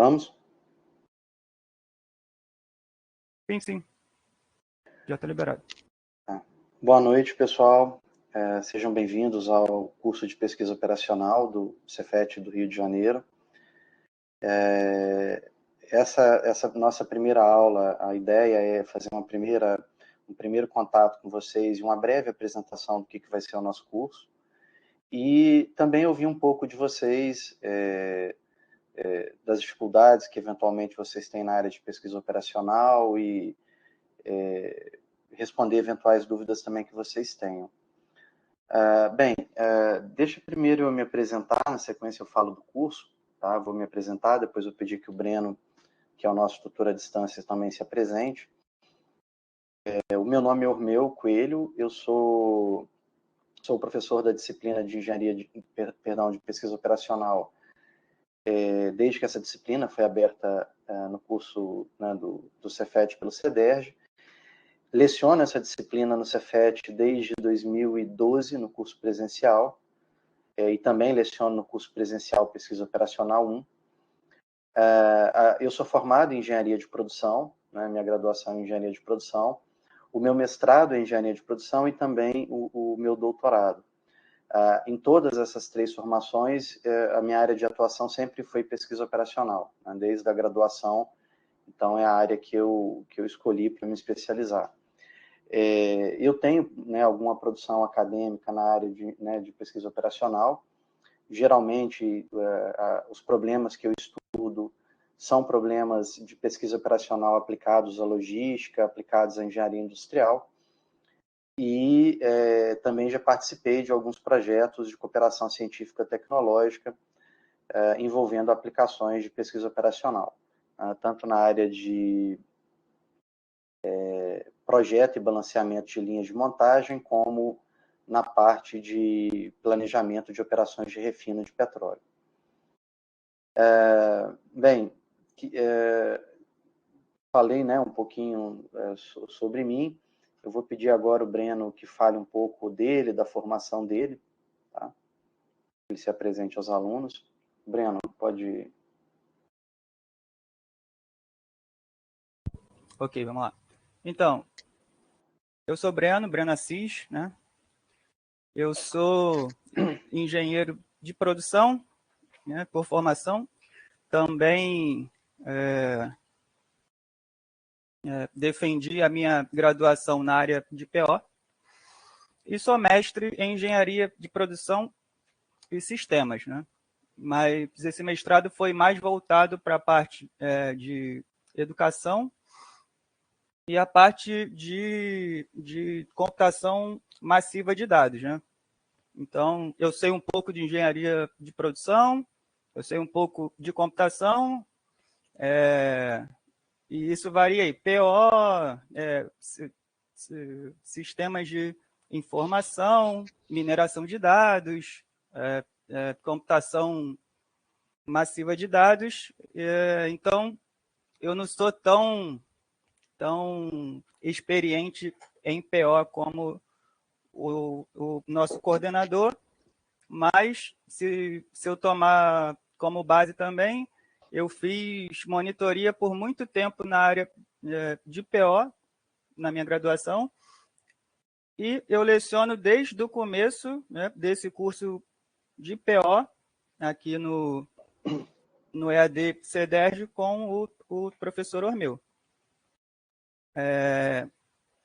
Vamos? Sim. Já está liberado. Boa noite, pessoal. Sejam bem-vindos ao curso de pesquisa operacional do Cefet do Rio de Janeiro. Essa nossa primeira aula, a ideia é fazer um primeiro contato com vocês e uma breve apresentação do que vai ser o nosso curso. E também ouvir um pouco de vocês, das dificuldades que eventualmente vocês têm na área de pesquisa operacional e responder eventuais dúvidas também que vocês tenham. Deixa primeiro eu me apresentar, na sequência eu falo do curso, tá? Vou me apresentar, depois eu pedir que o Breno, que é o nosso tutor à distância, também se apresente. O meu nome é Ormeu Coelho, eu sou professor da disciplina de de pesquisa operacional, desde que essa disciplina foi aberta no curso, né, do Cefet pelo CEDERJ. Leciono essa disciplina no Cefet desde 2012, no curso presencial, e também leciono no curso presencial Pesquisa Operacional 1. Eu sou formado em Engenharia de Produção, né, minha graduação é em Engenharia de Produção, o meu mestrado é em Engenharia de Produção e também o meu doutorado. Em todas essas três formações, a minha área de atuação sempre foi pesquisa operacional, né, desde a graduação, então é a área que eu escolhi para me especializar. Eu tenho, né, alguma produção acadêmica na área de pesquisa operacional. Geralmente, os problemas que eu estudo são problemas de pesquisa operacional aplicados à logística, aplicados à engenharia industrial. E também já participei de alguns projetos de cooperação científica tecnológica envolvendo aplicações de pesquisa operacional, tanto na área de projeto e balanceamento de linhas de montagem, como na parte de planejamento de operações de refino de petróleo. Falei, né, um pouquinho sobre mim. Eu vou pedir agora o Breno que fale um pouco dele, da formação dele, tá? Ele se apresente aos alunos. Breno, pode... Ok, vamos lá. Então, eu sou Breno Assis, né? Eu sou engenheiro de produção, né, por formação. Também defendi a minha graduação na área de PO. E sou mestre em engenharia de produção e sistemas, né? Mas esse mestrado foi mais voltado para a parte de educação e a parte de computação massiva de dados, né? Então, eu sei um pouco de engenharia de produção, eu sei um pouco de computação, e isso varia aí. PO, sistemas de informação, mineração de dados, computação massiva de dados. Então, eu não sou tão experiente em PO como o nosso coordenador, mas se eu tomar como base também, eu fiz monitoria por muito tempo na área de PO, na minha graduação, e eu leciono desde o começo, né, desse curso de PO, aqui no EAD CEDERJ, com o professor Ormeu.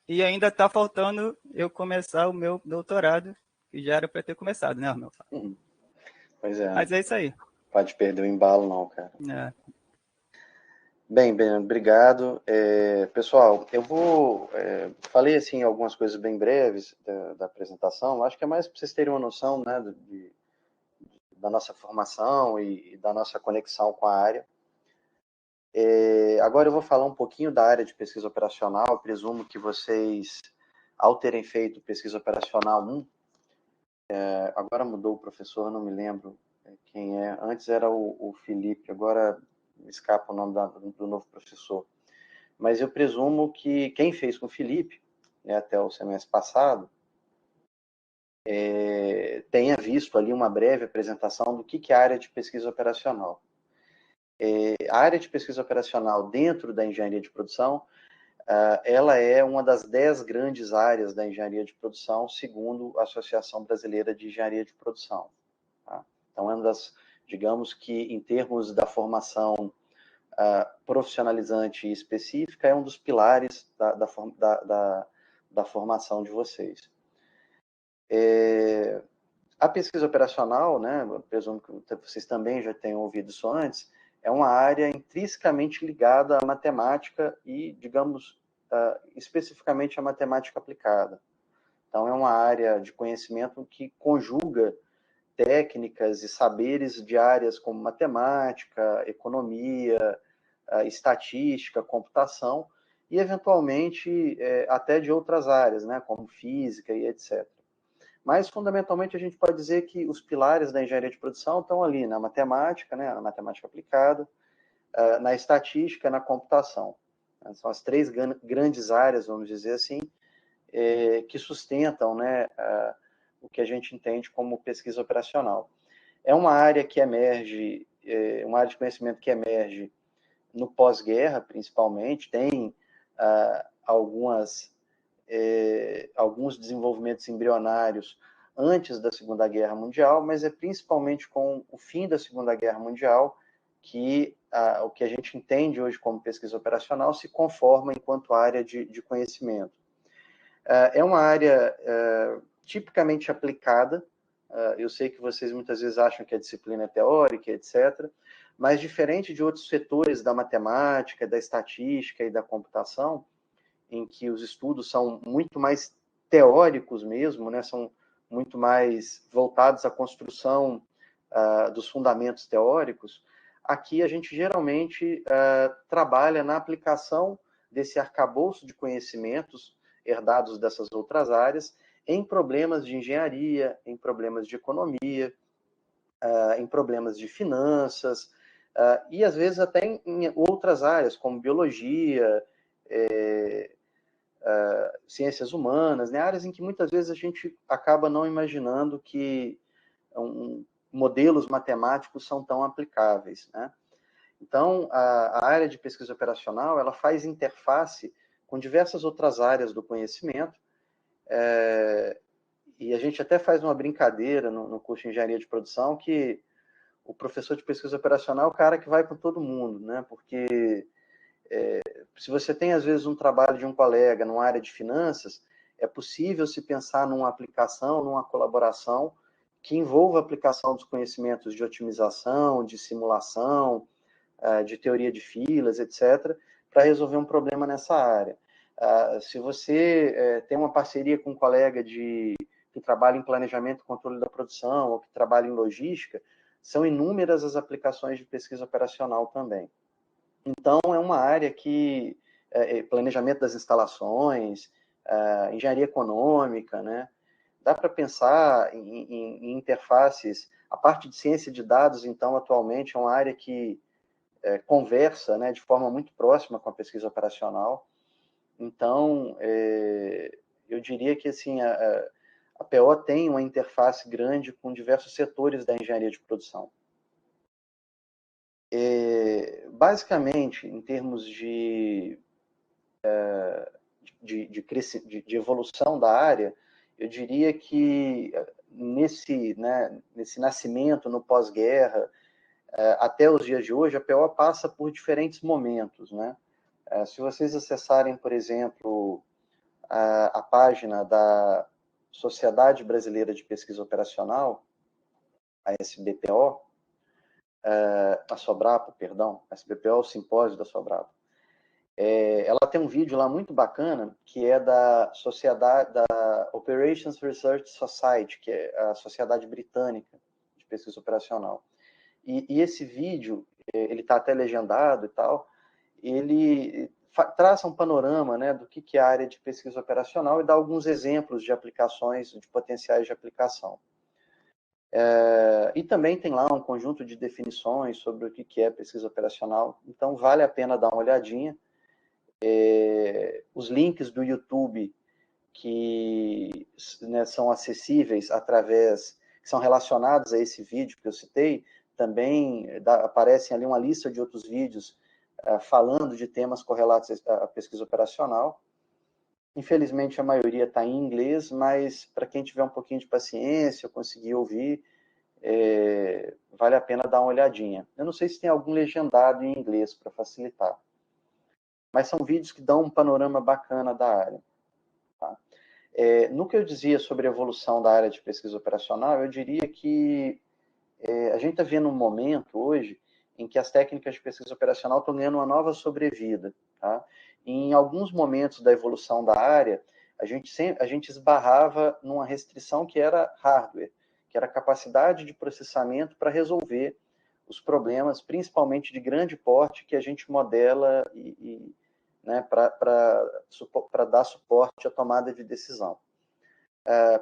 E ainda está faltando eu começar o meu doutorado, que já era para ter começado, né, Ormeu? Pois é. Mas é isso aí. Pode perder o embalo, não, cara. Bem, obrigado. Pessoal, eu falei assim algumas coisas bem breves da apresentação. Acho que é mais para vocês terem uma noção, né, da nossa formação e da nossa conexão com a área. Agora eu vou falar um pouquinho da área de pesquisa operacional. Eu presumo que vocês, ao terem feito pesquisa operacional 1, agora mudou o professor, não me lembro quem é. Antes era o Felipe, agora me escapa o nome do novo professor. Mas eu presumo que quem fez com o Felipe, né, até o semestre passado, tenha visto ali uma breve apresentação do que é a área de pesquisa operacional. A área de pesquisa operacional dentro da engenharia de produção, ela é uma das 10 grandes áreas da engenharia de produção, segundo a Associação Brasileira de Engenharia de Produção. Tá? Então, é uma das, digamos que, em termos da formação profissionalizante e específica, é um dos pilares da formação de vocês. A pesquisa operacional, né, presumo que vocês também já tenham ouvido isso antes, é uma área intrinsecamente ligada à matemática e, digamos, especificamente à matemática aplicada. Então, é uma área de conhecimento que conjuga técnicas e saberes de áreas como matemática, economia, estatística, computação, e, eventualmente, até de outras áreas, né, como física e etc. Mas, fundamentalmente, a gente pode dizer que os pilares da engenharia de produção estão ali na matemática, né, na matemática aplicada, na estatística, na computação. São as três grandes áreas, vamos dizer assim, que sustentam, né, o que a gente entende como pesquisa operacional. É uma área que emerge, uma área de conhecimento que emerge no pós-guerra, principalmente, tem alguns desenvolvimentos embrionários antes da Segunda Guerra Mundial, mas é principalmente com o fim da Segunda Guerra Mundial que o que a gente entende hoje como pesquisa operacional se conforma enquanto área de conhecimento. É uma área tipicamente aplicada. Eu sei que vocês muitas vezes acham que a disciplina é teórica, etc., mas diferente de outros setores da matemática, da estatística e da computação, em que os estudos são muito mais teóricos mesmo, né, são muito mais voltados à construção dos fundamentos teóricos, aqui a gente geralmente trabalha na aplicação desse arcabouço de conhecimentos herdados dessas outras áreas em problemas de engenharia, em problemas de economia, em problemas de finanças, e às vezes até em outras áreas, como biologia, ciências humanas, né? Áreas em que muitas vezes a gente acaba não imaginando que modelos matemáticos são tão aplicáveis, né? Então, a área de pesquisa operacional, ela faz interface com diversas outras áreas do conhecimento, e a gente até faz uma brincadeira no curso de engenharia de produção que o professor de pesquisa operacional é o cara que vai com todo mundo, né? Porque se você tem, às vezes, um trabalho de um colega numa área de finanças, é possível se pensar numa aplicação, numa colaboração que envolva a aplicação dos conhecimentos de otimização, de simulação, de teoria de filas, etc., para resolver um problema nessa área. Se você tem uma parceria com um colega que trabalha em planejamento e controle da produção, ou que trabalha em logística, são inúmeras as aplicações de pesquisa operacional também. Então, é uma área que planejamento das instalações, engenharia econômica, né? Dá para pensar em interfaces. A parte de ciência de dados, então, atualmente é uma área que conversa, né, de forma muito próxima com a pesquisa operacional. Então, eu diria que assim, a PO tem uma interface grande com diversos setores da engenharia de produção. Basicamente, em termos de evolução da área, eu diria que nesse nascimento, no pós-guerra, até os dias de hoje, a PO passa por diferentes momentos, né? Se vocês acessarem, por exemplo, a página da Sociedade Brasileira de Pesquisa Operacional, a SBPO, a Sobrapo, perdão, a SBPO é o simpósio da Sobrapo. Ela tem um vídeo lá muito bacana, que é da Sociedade, da Operations Research Society, que é a Sociedade Britânica de Pesquisa Operacional. E esse vídeo, ele está até legendado e tal, ele traça um panorama, né, do que é a área de pesquisa operacional e dá alguns exemplos de aplicações, de potenciais de aplicação. E também tem lá um conjunto de definições sobre o que é pesquisa operacional, então vale a pena dar uma olhadinha. Os links do YouTube que, né, são acessíveis que são relacionados a esse vídeo que eu citei, também aparecem ali uma lista de outros vídeos falando de temas correlatos à pesquisa operacional. Infelizmente, a maioria está em inglês, mas para quem tiver um pouquinho de paciência, conseguir ouvir, vale a pena dar uma olhadinha. Eu não sei se tem algum legendado em inglês para facilitar, mas são vídeos que dão um panorama bacana da área. Tá? No que eu dizia sobre a evolução da área de pesquisa operacional, eu diria que a gente está vendo um momento hoje em que as técnicas de pesquisa operacional estão ganhando uma nova sobrevida. Tá? Em alguns momentos da evolução da área, a gente esbarrava numa restrição que era hardware, que era a capacidade de processamento para resolver os problemas, principalmente de grande porte, que a gente modela né, para dar suporte à tomada de decisão.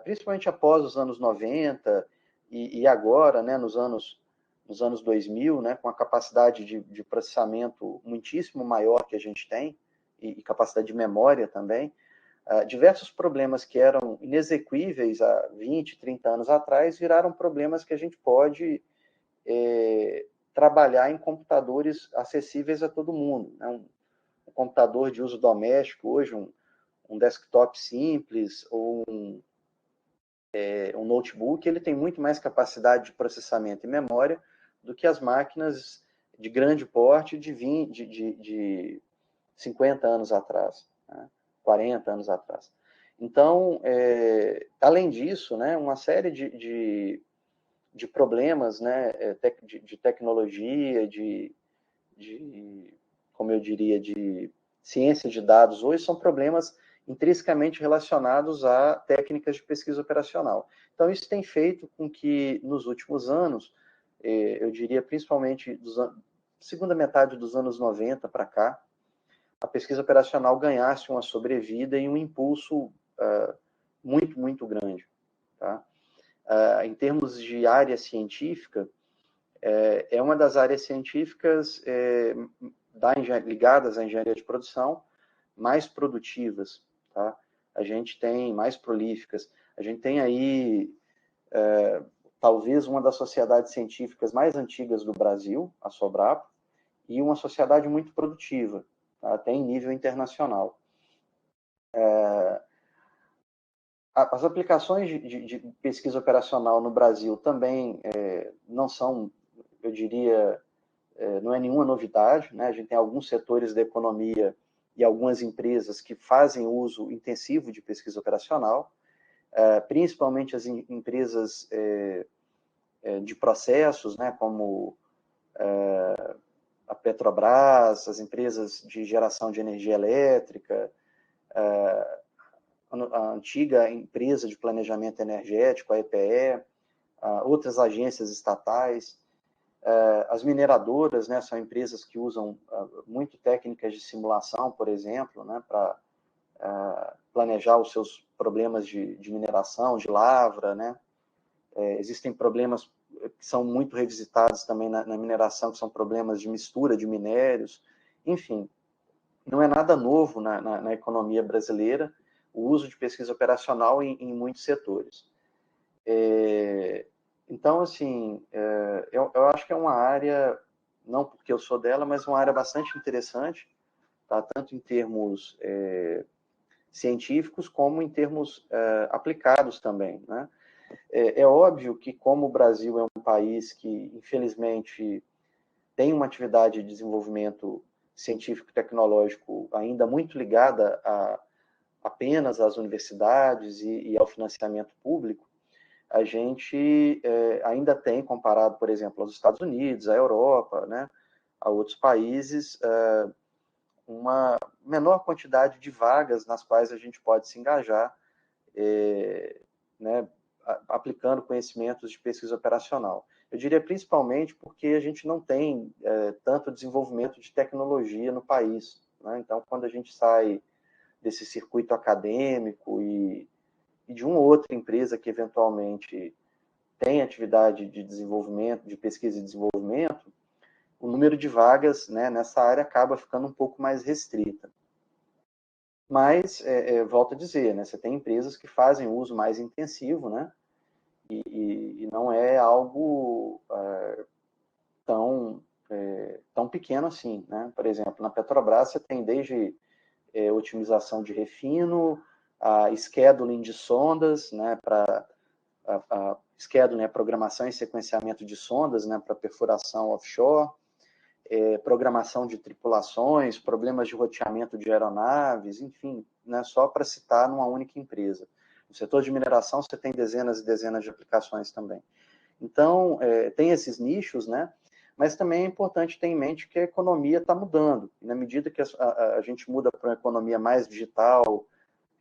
Principalmente após os anos 90 e agora, né, nos anos 2000, né, com a capacidade de processamento muitíssimo maior que a gente tem, e capacidade de memória também, diversos problemas que eram inexequíveis há 20, 30 anos atrás viraram problemas que a gente pode trabalhar em computadores acessíveis a todo mundo. Né? Um computador de uso doméstico hoje, um desktop simples ou um notebook, ele tem muito mais capacidade de processamento e memória do que as máquinas de grande porte de 50 anos atrás, né? 40 anos atrás. Então, além disso, né, uma série de problemas, né, de tecnologia, como eu diria, de ciência de dados hoje, são problemas intrinsecamente relacionados a técnicas de pesquisa operacional. Então, isso tem feito com que, nos últimos anos, eu diria principalmente segunda metade dos anos 90 para cá, a pesquisa operacional ganhasse uma sobrevida e um impulso muito, muito grande. Tá? Em termos de área científica, é uma das áreas científicas ligadas à engenharia de produção mais produtivas, tá? A gente tem mais prolíficas, a gente tem aí talvez uma das sociedades científicas mais antigas do Brasil, a Sobrap, e uma sociedade muito produtiva, tá? Até em nível internacional. As aplicações de pesquisa operacional no Brasil também não são, eu diria, não é nenhuma novidade, né? A gente tem alguns setores da economia e algumas empresas que fazem uso intensivo de pesquisa operacional, principalmente as empresas de processos, né, como a Petrobras, as empresas de geração de energia elétrica, a antiga empresa de planejamento energético, a EPE, outras agências estatais, as mineradoras, né, são empresas que usam muito técnicas de simulação, por exemplo, né, para planejar os seus problemas de mineração, de lavra, né? Existem problemas que são muito revisitados também na mineração, que são problemas de mistura de minérios. Enfim, não é nada novo na economia brasileira o uso de pesquisa operacional em muitos setores. Então, assim, eu acho que é uma área, não porque eu sou dela, mas uma área bastante interessante, tá? Tanto em termos científicos como em termos aplicados também, né? É óbvio que, como o Brasil é um país que, infelizmente, tem uma atividade de desenvolvimento científico e tecnológico ainda muito ligada apenas às universidades e ao financiamento público, a gente ainda tem, comparado, por exemplo, aos Estados Unidos, à Europa, né, a outros países, uma menor quantidade de vagas nas quais a gente pode se engajar, né, aplicando conhecimentos de pesquisa operacional. Eu diria principalmente porque a gente não tem tanto desenvolvimento de tecnologia no país, né? Então, quando a gente sai desse circuito acadêmico e de uma ou outra empresa que eventualmente tem atividade de desenvolvimento, de pesquisa e desenvolvimento, o número de vagas, né, nessa área acaba ficando um pouco mais restrita. Mas, volto a dizer, né, você tem empresas que fazem uso mais intensivo, né, e não é algo tão pequeno assim, né? Por exemplo, na Petrobras você tem desde otimização de refino, a scheduling de sondas, né, para scheduling é programação e sequenciamento de sondas, né, para perfuração offshore, programação de tripulações, problemas de roteamento de aeronaves, enfim, né, só para citar numa única empresa. No setor de mineração você tem dezenas e dezenas de aplicações também. Então, tem esses nichos, né? Mas também é importante ter em mente que a economia está mudando. E na medida que a gente muda para uma economia mais digital,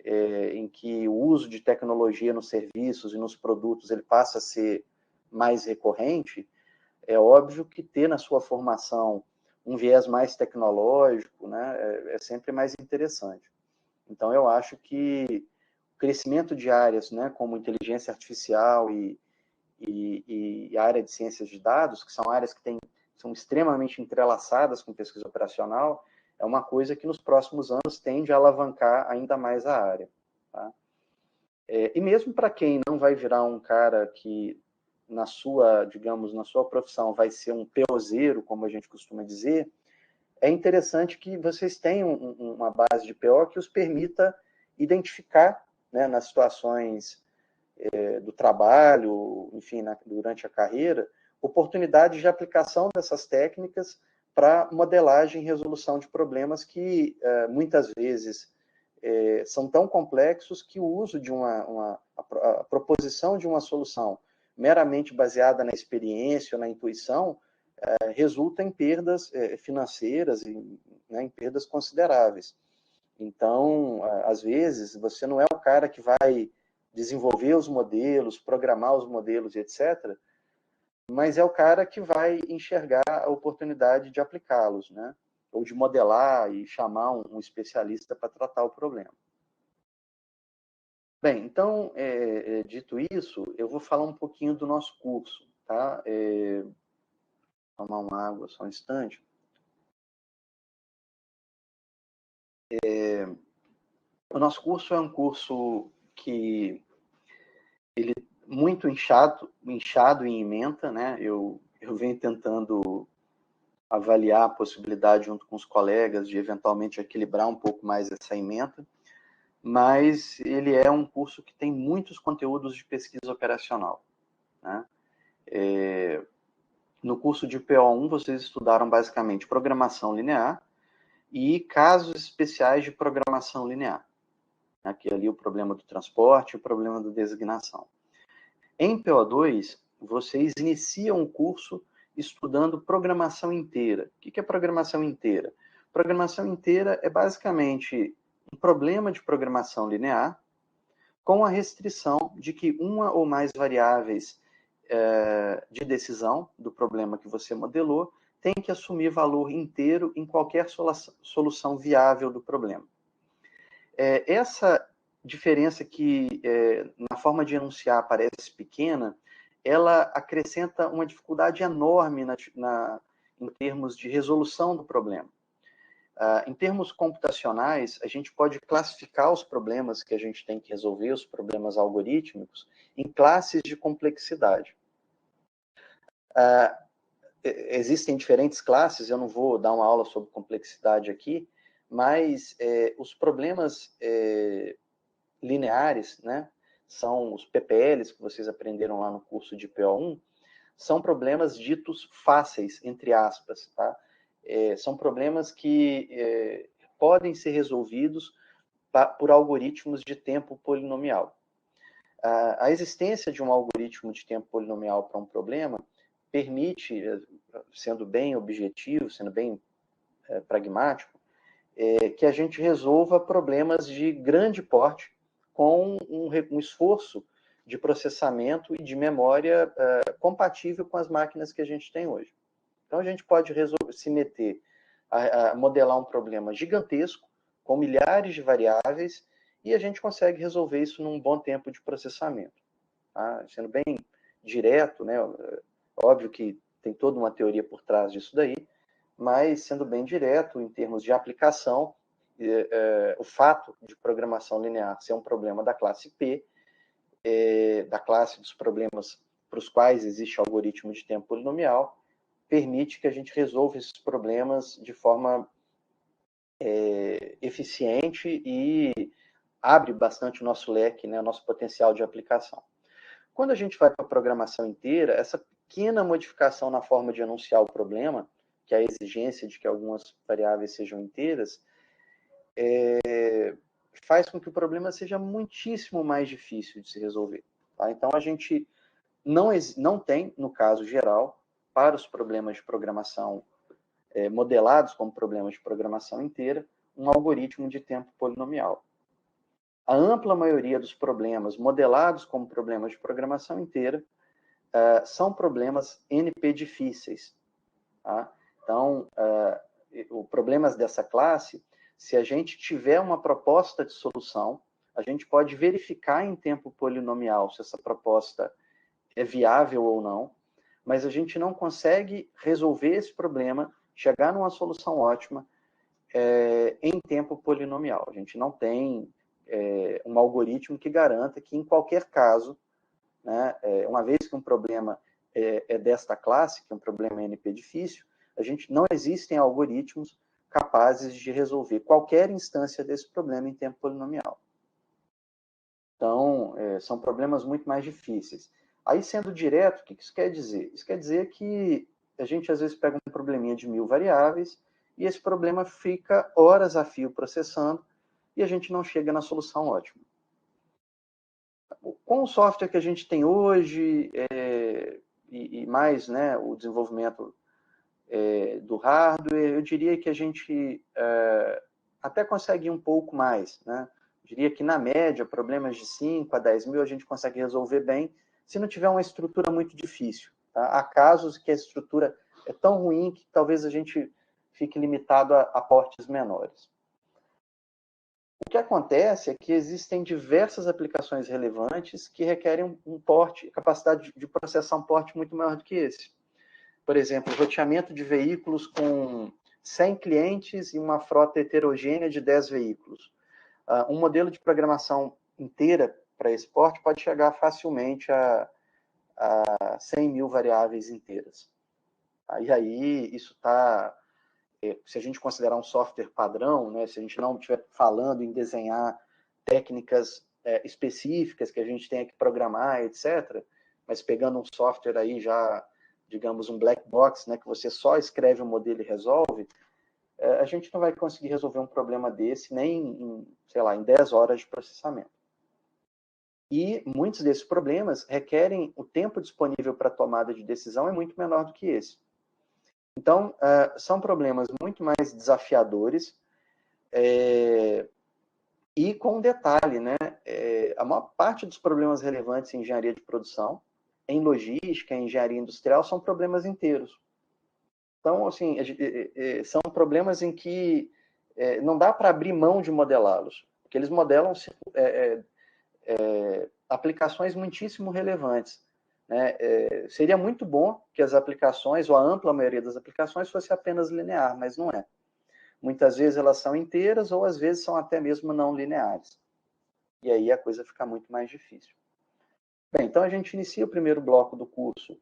em que o uso de tecnologia nos serviços e nos produtos ele passa a ser mais recorrente, é óbvio que ter na sua formação um viés mais tecnológico, né, é sempre mais interessante. Então, eu acho que o crescimento de áreas, né, como inteligência artificial e a área de ciências de dados, que são áreas que são extremamente entrelaçadas com pesquisa operacional, é uma coisa que nos próximos anos tende a alavancar ainda mais a área. Tá? E mesmo para quem não vai virar um cara que, na sua profissão, vai ser um POzeiro, como a gente costuma dizer, é interessante que vocês tenham uma base de PO que os permita identificar, né, nas situações do trabalho, enfim, durante a carreira, oportunidades de aplicação dessas técnicas para modelagem e resolução de problemas que muitas vezes são tão complexos que o uso de a proposição de uma solução meramente baseada na experiência ou na intuição resulta em perdas financeiras e, né, em perdas consideráveis. Então, às vezes, você não é o cara que vai desenvolver os modelos, programar os modelos, etc., mas é o cara que vai enxergar a oportunidade de aplicá-los, né? Ou de modelar e chamar um especialista para tratar o problema. Bem, então, dito isso, eu vou falar um pouquinho do nosso curso, tá? Tomar uma água só um instante. O nosso curso é um curso que ele muito inchado em ementa, né? Eu venho tentando avaliar a possibilidade junto com os colegas de eventualmente equilibrar um pouco mais essa ementa, mas ele é um curso que tem muitos conteúdos de pesquisa operacional, né? No curso de PO1 vocês estudaram basicamente programação linear e casos especiais de programação linear, né? Que é ali o problema do transporte e o problema da designação. Em PO2, vocês iniciam o curso estudando programação inteira. O que é programação inteira? Programação inteira é basicamente um problema de programação linear com a restrição de que uma ou mais variáveis de decisão do problema que você modelou tem que assumir valor inteiro em qualquer solução viável do problema. Essa diferença que na forma de enunciar parece pequena, ela acrescenta uma dificuldade enorme em termos de resolução do problema. Em termos computacionais, a gente pode classificar os problemas que a gente tem que resolver, os problemas algorítmicos, em classes de complexidade. Existem diferentes classes, eu não vou dar uma aula sobre complexidade aqui, mas os problemas lineares, né, são os PPLs que vocês aprenderam lá no curso de PO1, são problemas ditos fáceis, entre aspas, tá? São problemas que podem ser resolvidos por algoritmos de tempo polinomial. A existência de um algoritmo de tempo polinomial para um problema permite, sendo bem objetivo, sendo bem pragmático, que a gente resolva problemas de grande porte com um esforço de processamento e de memória compatível com as máquinas que a gente tem hoje. Então, a gente pode se meter a modelar um problema gigantesco, com milhares de variáveis, e a gente consegue resolver isso num bom tempo de processamento. Tá? Sendo bem direto, né? Óbvio que tem toda uma teoria por trás disso daí, mas sendo bem direto em termos de aplicação, o fato de programação linear ser um problema da classe P, da classe dos problemas para os quais existe algoritmo de tempo polinomial, permite que a gente resolva esses problemas de forma eficiente e abre bastante o nosso leque, né, o nosso potencial de aplicação. Quando a gente vai para a programação inteira, essa pequena modificação na forma de enunciar o problema, que é a exigência de que algumas variáveis sejam inteiras, faz com que o problema seja muitíssimo mais difícil de se resolver. Tá? Então, a gente não tem, no caso geral, para os problemas de programação modelados como problemas de programação inteira, um algoritmo de tempo polinomial. A ampla maioria dos problemas modelados como problemas de programação inteira são problemas NP difíceis. Tá? Então, os problemas dessa classe, se a gente tiver uma proposta de solução, a gente pode verificar em tempo polinomial se essa proposta é viável ou não, mas a gente não consegue resolver esse problema, chegar numa solução ótima em tempo polinomial. A gente não tem um algoritmo que garanta que, em qualquer caso, né, uma vez que um problema é desta classe, que é um problema NP difícil, não existem algoritmos capazes de resolver qualquer instância desse problema em tempo polinomial. Então, são problemas muito mais difíceis. Aí, sendo direto, o que isso quer dizer? Isso quer dizer que a gente, às vezes, pega um probleminha de 1000 variáveis e esse problema fica horas a fio processando e a gente não chega na solução ótima. Com o software que a gente tem hoje e mais, né, o desenvolvimento do hardware, eu diria que a gente até consegue ir um pouco mais, né? Eu diria que, na média, problemas de 5 a 10 mil a gente consegue resolver bem, se não tiver uma estrutura muito difícil. Tá? Há casos que a estrutura é tão ruim que talvez a gente fique limitado a portes menores. O que acontece é que existem diversas aplicações relevantes que requerem um porte, capacidade de processar um porte muito maior do que esse. Por exemplo, roteamento de veículos com 100 clientes e uma frota heterogênea de 10 veículos. Um modelo de programação inteira para esse porte pode chegar facilmente a 100 mil variáveis inteiras. E aí, isso está... se a gente considerar um software padrão, né, se a gente não estiver falando em desenhar técnicas específicas que a gente tenha que programar, etc., mas pegando um software aí já, digamos, um black box, né, que você só escreve o modelo e resolve, a gente não vai conseguir resolver um problema desse nem em, sei lá, em 10 horas de processamento. E muitos desses problemas requerem o tempo disponível para tomada de decisão é muito menor do que esse. Então, são problemas muito mais desafiadores e com um detalhe, né? A maior parte dos problemas relevantes em engenharia de produção, em logística, em engenharia industrial, são problemas inteiros. Então, assim, são problemas em que não dá para abrir mão de modelá-los, porque eles modelam aplicações muitíssimo relevantes. Né? Seria muito bom que as aplicações, ou a ampla maioria das aplicações, fosse apenas linear, mas não é. Muitas vezes elas são inteiras, ou às vezes são até mesmo não lineares. E aí a coisa fica muito mais difícil. Bem, então a gente inicia o primeiro bloco do curso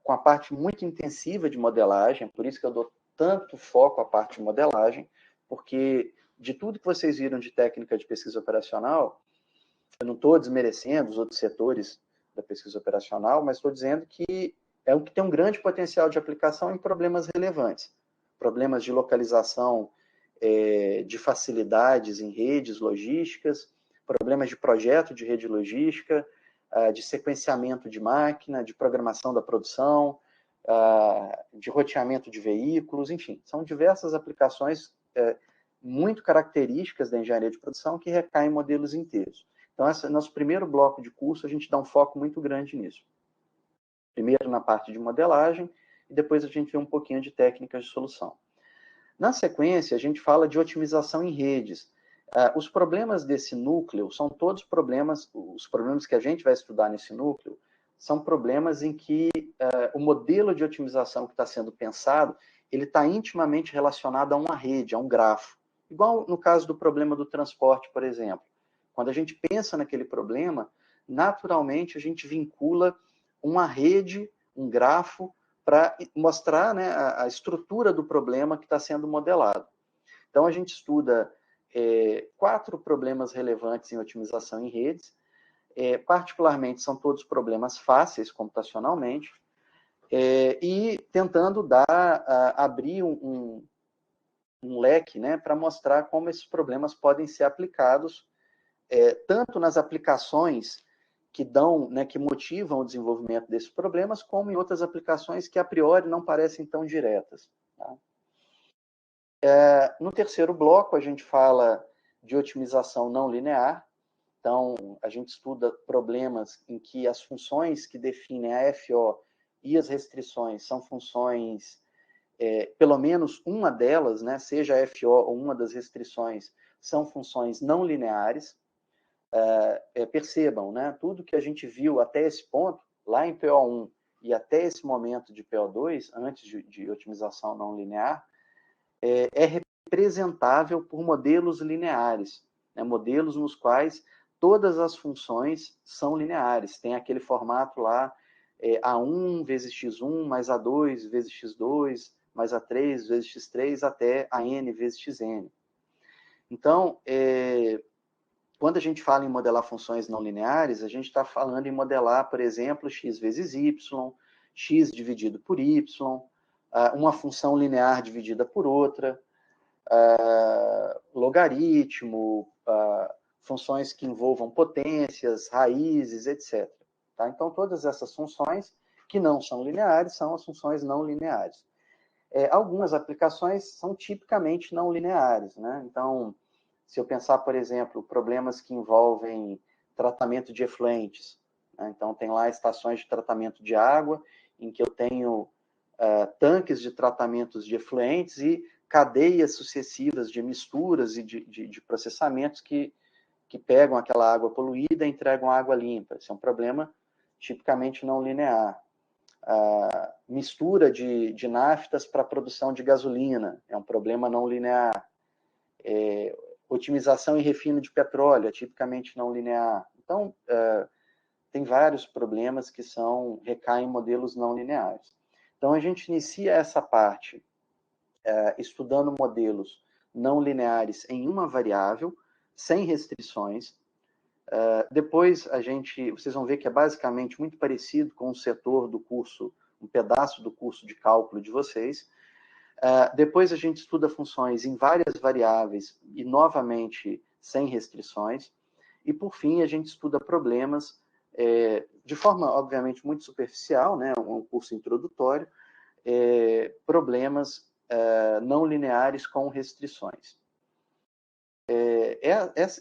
com a parte muito intensiva de modelagem, por isso que eu dou tanto foco à parte de modelagem, porque de tudo que vocês viram de técnica de pesquisa operacional, eu não estou desmerecendo os outros setores da pesquisa operacional, mas estou dizendo que é o que tem um grande potencial de aplicação em problemas relevantes. Problemas de localização de facilidades em redes logísticas, problemas de projeto de rede logística, de sequenciamento de máquina, de programação da produção, de roteamento de veículos, enfim, são diversas aplicações muito características da engenharia de produção que recaem em modelos inteiros. Então, esse nosso primeiro bloco de curso, a gente dá um foco muito grande nisso. Primeiro na parte de modelagem, e depois a gente vê um pouquinho de técnicas de solução. Na sequência, a gente fala de otimização em redes. Os problemas desse núcleo são todos problemas, os problemas que a gente vai estudar nesse núcleo, são problemas em que o modelo de otimização que está sendo pensado, ele está intimamente relacionado a uma rede, a um grafo. Igual no caso do problema do transporte, por exemplo. Quando a gente pensa naquele problema, naturalmente a gente vincula uma rede, um grafo, para mostrar, né, a estrutura do problema que está sendo modelado. Então, a gente estuda 4 problemas relevantes em otimização em redes. Particularmente, são todos problemas fáceis computacionalmente, e tentando abrir um leque, né, para mostrar como esses problemas podem ser aplicados, tanto nas aplicações que dão, né, que motivam o desenvolvimento desses problemas, como em outras aplicações que a priori não parecem tão diretas. Tá? No terceiro bloco, a gente fala de otimização não linear. Então, a gente estuda problemas em que as funções que definem a FO e as restrições são funções, pelo menos uma delas, né, seja a FO ou uma das restrições, são funções não lineares. Percebam, né, tudo que a gente viu até esse ponto, lá em PO1 e até esse momento de PO2, antes de otimização não linear, é representável por modelos lineares, né, modelos nos quais todas as funções são lineares. Tem aquele formato lá, A1 vezes x1 mais A2 vezes x2 mais A3 vezes x3 até AN vezes xn. Então, quando a gente fala em modelar funções não lineares, a gente está falando em modelar, por exemplo, x vezes y, x dividido por y, uma função linear dividida por outra, logaritmo, funções que envolvam potências, raízes, etc. Tá? Então, todas essas funções que não são lineares são as funções não lineares. Algumas aplicações são tipicamente não lineares, né? Então, se eu pensar, por exemplo, problemas que envolvem tratamento de efluentes, né? Então, tem lá estações de tratamento de água, em que eu tenho tanques de tratamentos de efluentes e cadeias sucessivas de misturas e de processamentos que pegam aquela água poluída e entregam água limpa. Esse é um problema tipicamente não linear. Mistura de naftas para a produção de gasolina é um problema não linear. Otimização e refino de petróleo é tipicamente não linear. Então, tem vários problemas que recaem em modelos não lineares. Então, a gente inicia essa parte estudando modelos não lineares em uma variável, sem restrições. Depois, vocês vão ver que é basicamente muito parecido com o setor do curso, um pedaço do curso de cálculo de vocês. Depois, a gente estuda funções em várias variáveis e, novamente, sem restrições. E, por fim, a gente estuda problemas de forma, obviamente, muito superficial, né, um curso introdutório, problemas não lineares com restrições.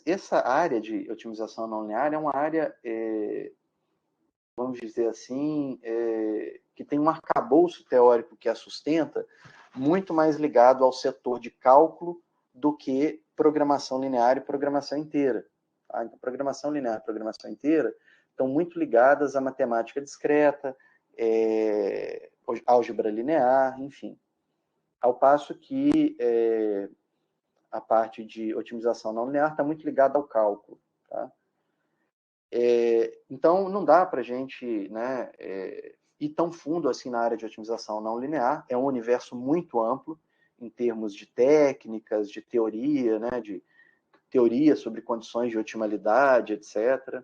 Essa área de otimização não linear é uma área, vamos dizer assim, que tem um arcabouço teórico que a sustenta, muito mais ligado ao setor de cálculo do que programação linear e programação inteira. Tá? Então, programação linear e programação inteira estão muito ligadas à matemática discreta, álgebra linear, enfim. Ao passo que a parte de otimização não linear está muito ligada ao cálculo. Tá? Então, não dá para a gente, né, ir tão fundo assim na área de otimização não linear. É um universo muito amplo em termos de técnicas, de teoria, né, de teoria sobre condições de otimalidade, etc.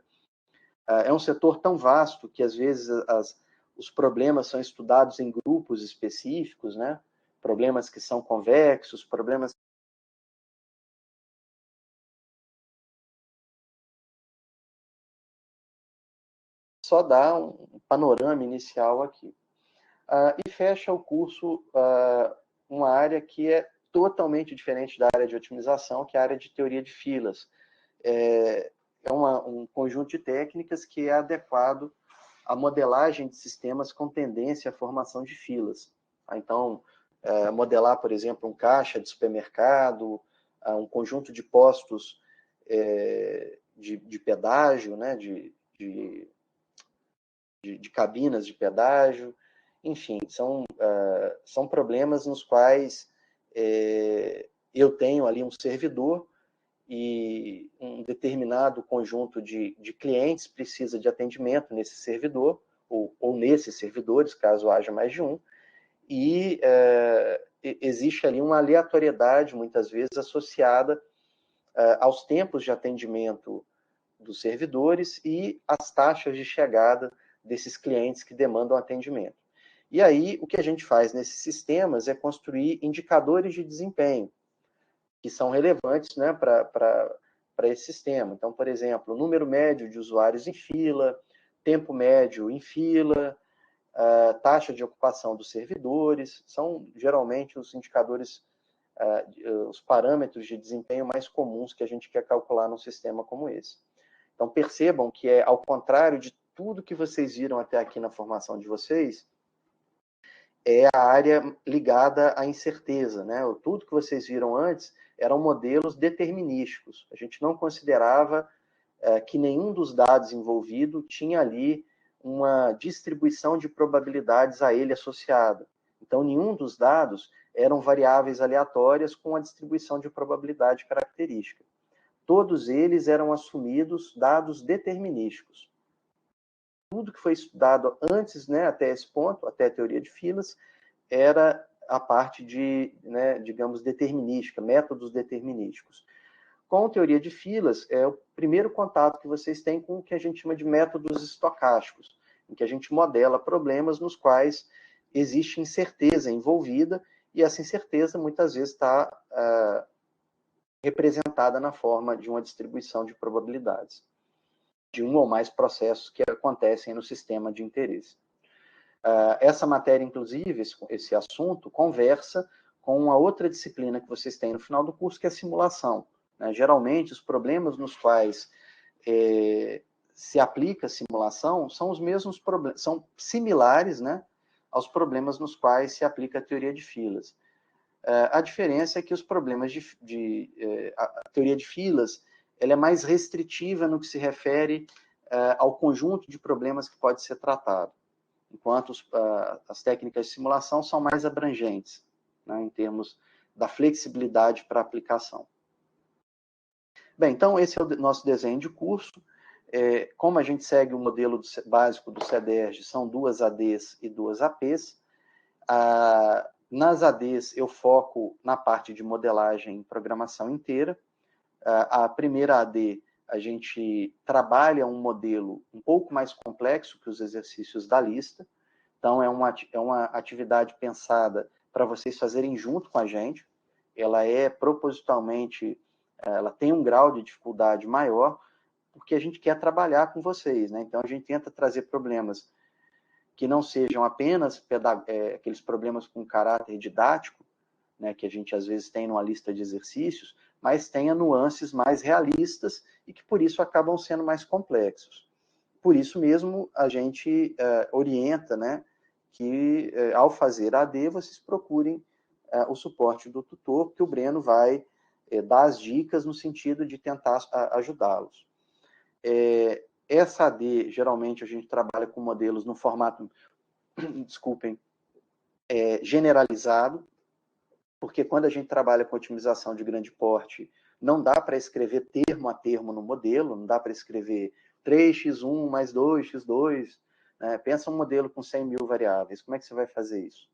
É um setor tão vasto que, às vezes, os problemas são estudados em grupos específicos, né? Problemas que são convexos, problemas só dá um panorama inicial aqui. E fecha o curso uma área que é totalmente diferente da área de otimização, que é a área de teoria de filas. É um conjunto de técnicas que é adequado à modelagem de sistemas com tendência à formação de filas. Então, modelar, por exemplo, um caixa de supermercado, um conjunto de postos de pedágio, né, de cabinas de pedágio, enfim, são problemas nos quais eu tenho ali um servidor e um determinado conjunto de clientes precisa de atendimento nesse servidor, ou nesses servidores, caso haja mais de um, e existe ali uma aleatoriedade, muitas vezes, associada aos tempos de atendimento dos servidores e às taxas de chegada desses clientes que demandam atendimento. E aí, o que a gente faz nesses sistemas é construir indicadores de desempenho, que são relevantes, né, para esse sistema. Então, por exemplo, número médio de usuários em fila, tempo médio em fila, taxa de ocupação dos servidores, são geralmente os indicadores, os parâmetros de desempenho mais comuns que a gente quer calcular num sistema como esse. Então, percebam que ao contrário de tudo que vocês viram até aqui na formação de vocês, é a área ligada à incerteza, né? Tudo que vocês viram antes eram modelos determinísticos. A gente não considerava que nenhum dos dados envolvidos tinha ali uma distribuição de probabilidades a ele associada. Então, nenhum dos dados eram variáveis aleatórias com a distribuição de probabilidade característica. Todos eles eram assumidos dados determinísticos. Tudo que foi estudado antes, né, até esse ponto, até a teoria de filas, era a parte de, né, digamos, determinística, métodos determinísticos. Com a teoria de filas, é o primeiro contato que vocês têm com o que a gente chama de métodos estocásticos, em que a gente modela problemas nos quais existe incerteza envolvida, e essa incerteza muitas vezes está representada na forma de uma distribuição de probabilidades, de um ou mais processos que acontecem no sistema de interesse. Essa matéria, inclusive, esse assunto, conversa com uma outra disciplina que vocês têm no final do curso, que é a simulação. Geralmente, os problemas nos quais se aplica a simulação são os mesmos problemas, são similares, né, aos problemas nos quais se aplica a teoria de filas. A diferença é que os problemas a teoria de filas ela é mais restritiva no que se refere ao conjunto de problemas que pode ser tratado, enquanto as técnicas de simulação são mais abrangentes, né, em termos da flexibilidade para aplicação. Bem, então esse é o nosso desenho de curso. Como a gente segue o modelo básico do CEDERJ, são 2 ADs e 2 APs. Nas ADs, eu foco na parte de modelagem e programação inteira. A primeira AD, a gente trabalha um modelo um pouco mais complexo que os exercícios da lista. Então, é uma atividade pensada para vocês fazerem junto com a gente. Ela é propositalmente, ela tem um grau de dificuldade maior, porque a gente quer trabalhar com vocês, né? Então, a gente tenta trazer problemas que não sejam apenas aqueles problemas com caráter didático, né, que a gente às vezes tem numa lista de exercícios, mas tenha nuances mais realistas e que por isso acabam sendo mais complexos. Por isso mesmo a gente orienta, né, que ao fazer AD vocês procurem o suporte do tutor, que o Breno vai dar as dicas no sentido de tentar ajudá-los. Essa AD, geralmente a gente trabalha com modelos no formato, desculpem, generalizado, porque quando a gente trabalha com otimização de grande porte, não dá para escrever termo a termo no modelo, não dá para escrever 3x1 mais 2x2, né? Pensa um modelo com 100 mil variáveis, como é que você vai fazer isso?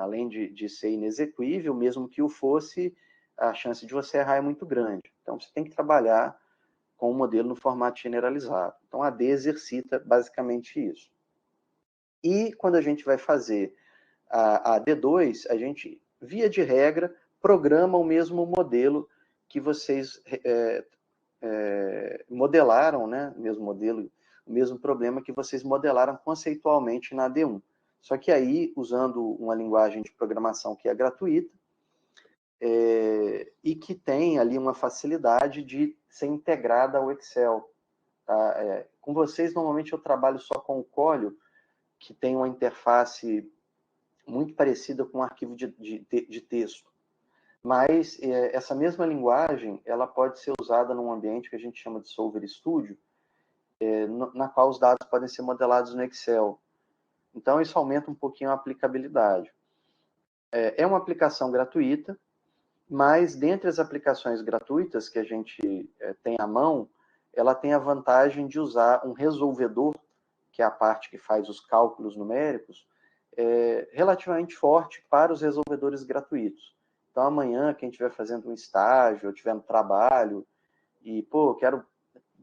Além de ser inexequível, mesmo que o fosse, a chance de você errar é muito grande. Então, você tem que trabalhar com o modelo no formato generalizado. Então, a AD exercita basicamente isso. E quando a gente vai fazer a AD2, a gente, via de regra, programa o mesmo modelo que vocês modelaram, né? O mesmo modelo, o mesmo problema que vocês modelaram conceitualmente na AD1. Só que aí, usando uma linguagem de programação que é gratuita, e que tem ali uma facilidade de ser integrada ao Excel. Tá? Com vocês, normalmente, eu trabalho só com o Colio, que tem uma interface muito parecida com um arquivo de texto. Mas essa mesma linguagem, ela pode ser usada num ambiente que a gente chama de Solver Studio, na qual os dados podem ser modelados no Excel. Então, isso aumenta um pouquinho a aplicabilidade. É uma aplicação gratuita, mas dentre as aplicações gratuitas que a gente tem à mão, ela tem a vantagem de usar um resolvedor, que é a parte que faz os cálculos numéricos, relativamente forte para os resolvedores gratuitos. Então, amanhã, quem estiver fazendo um estágio, ou estiver no trabalho, e, pô,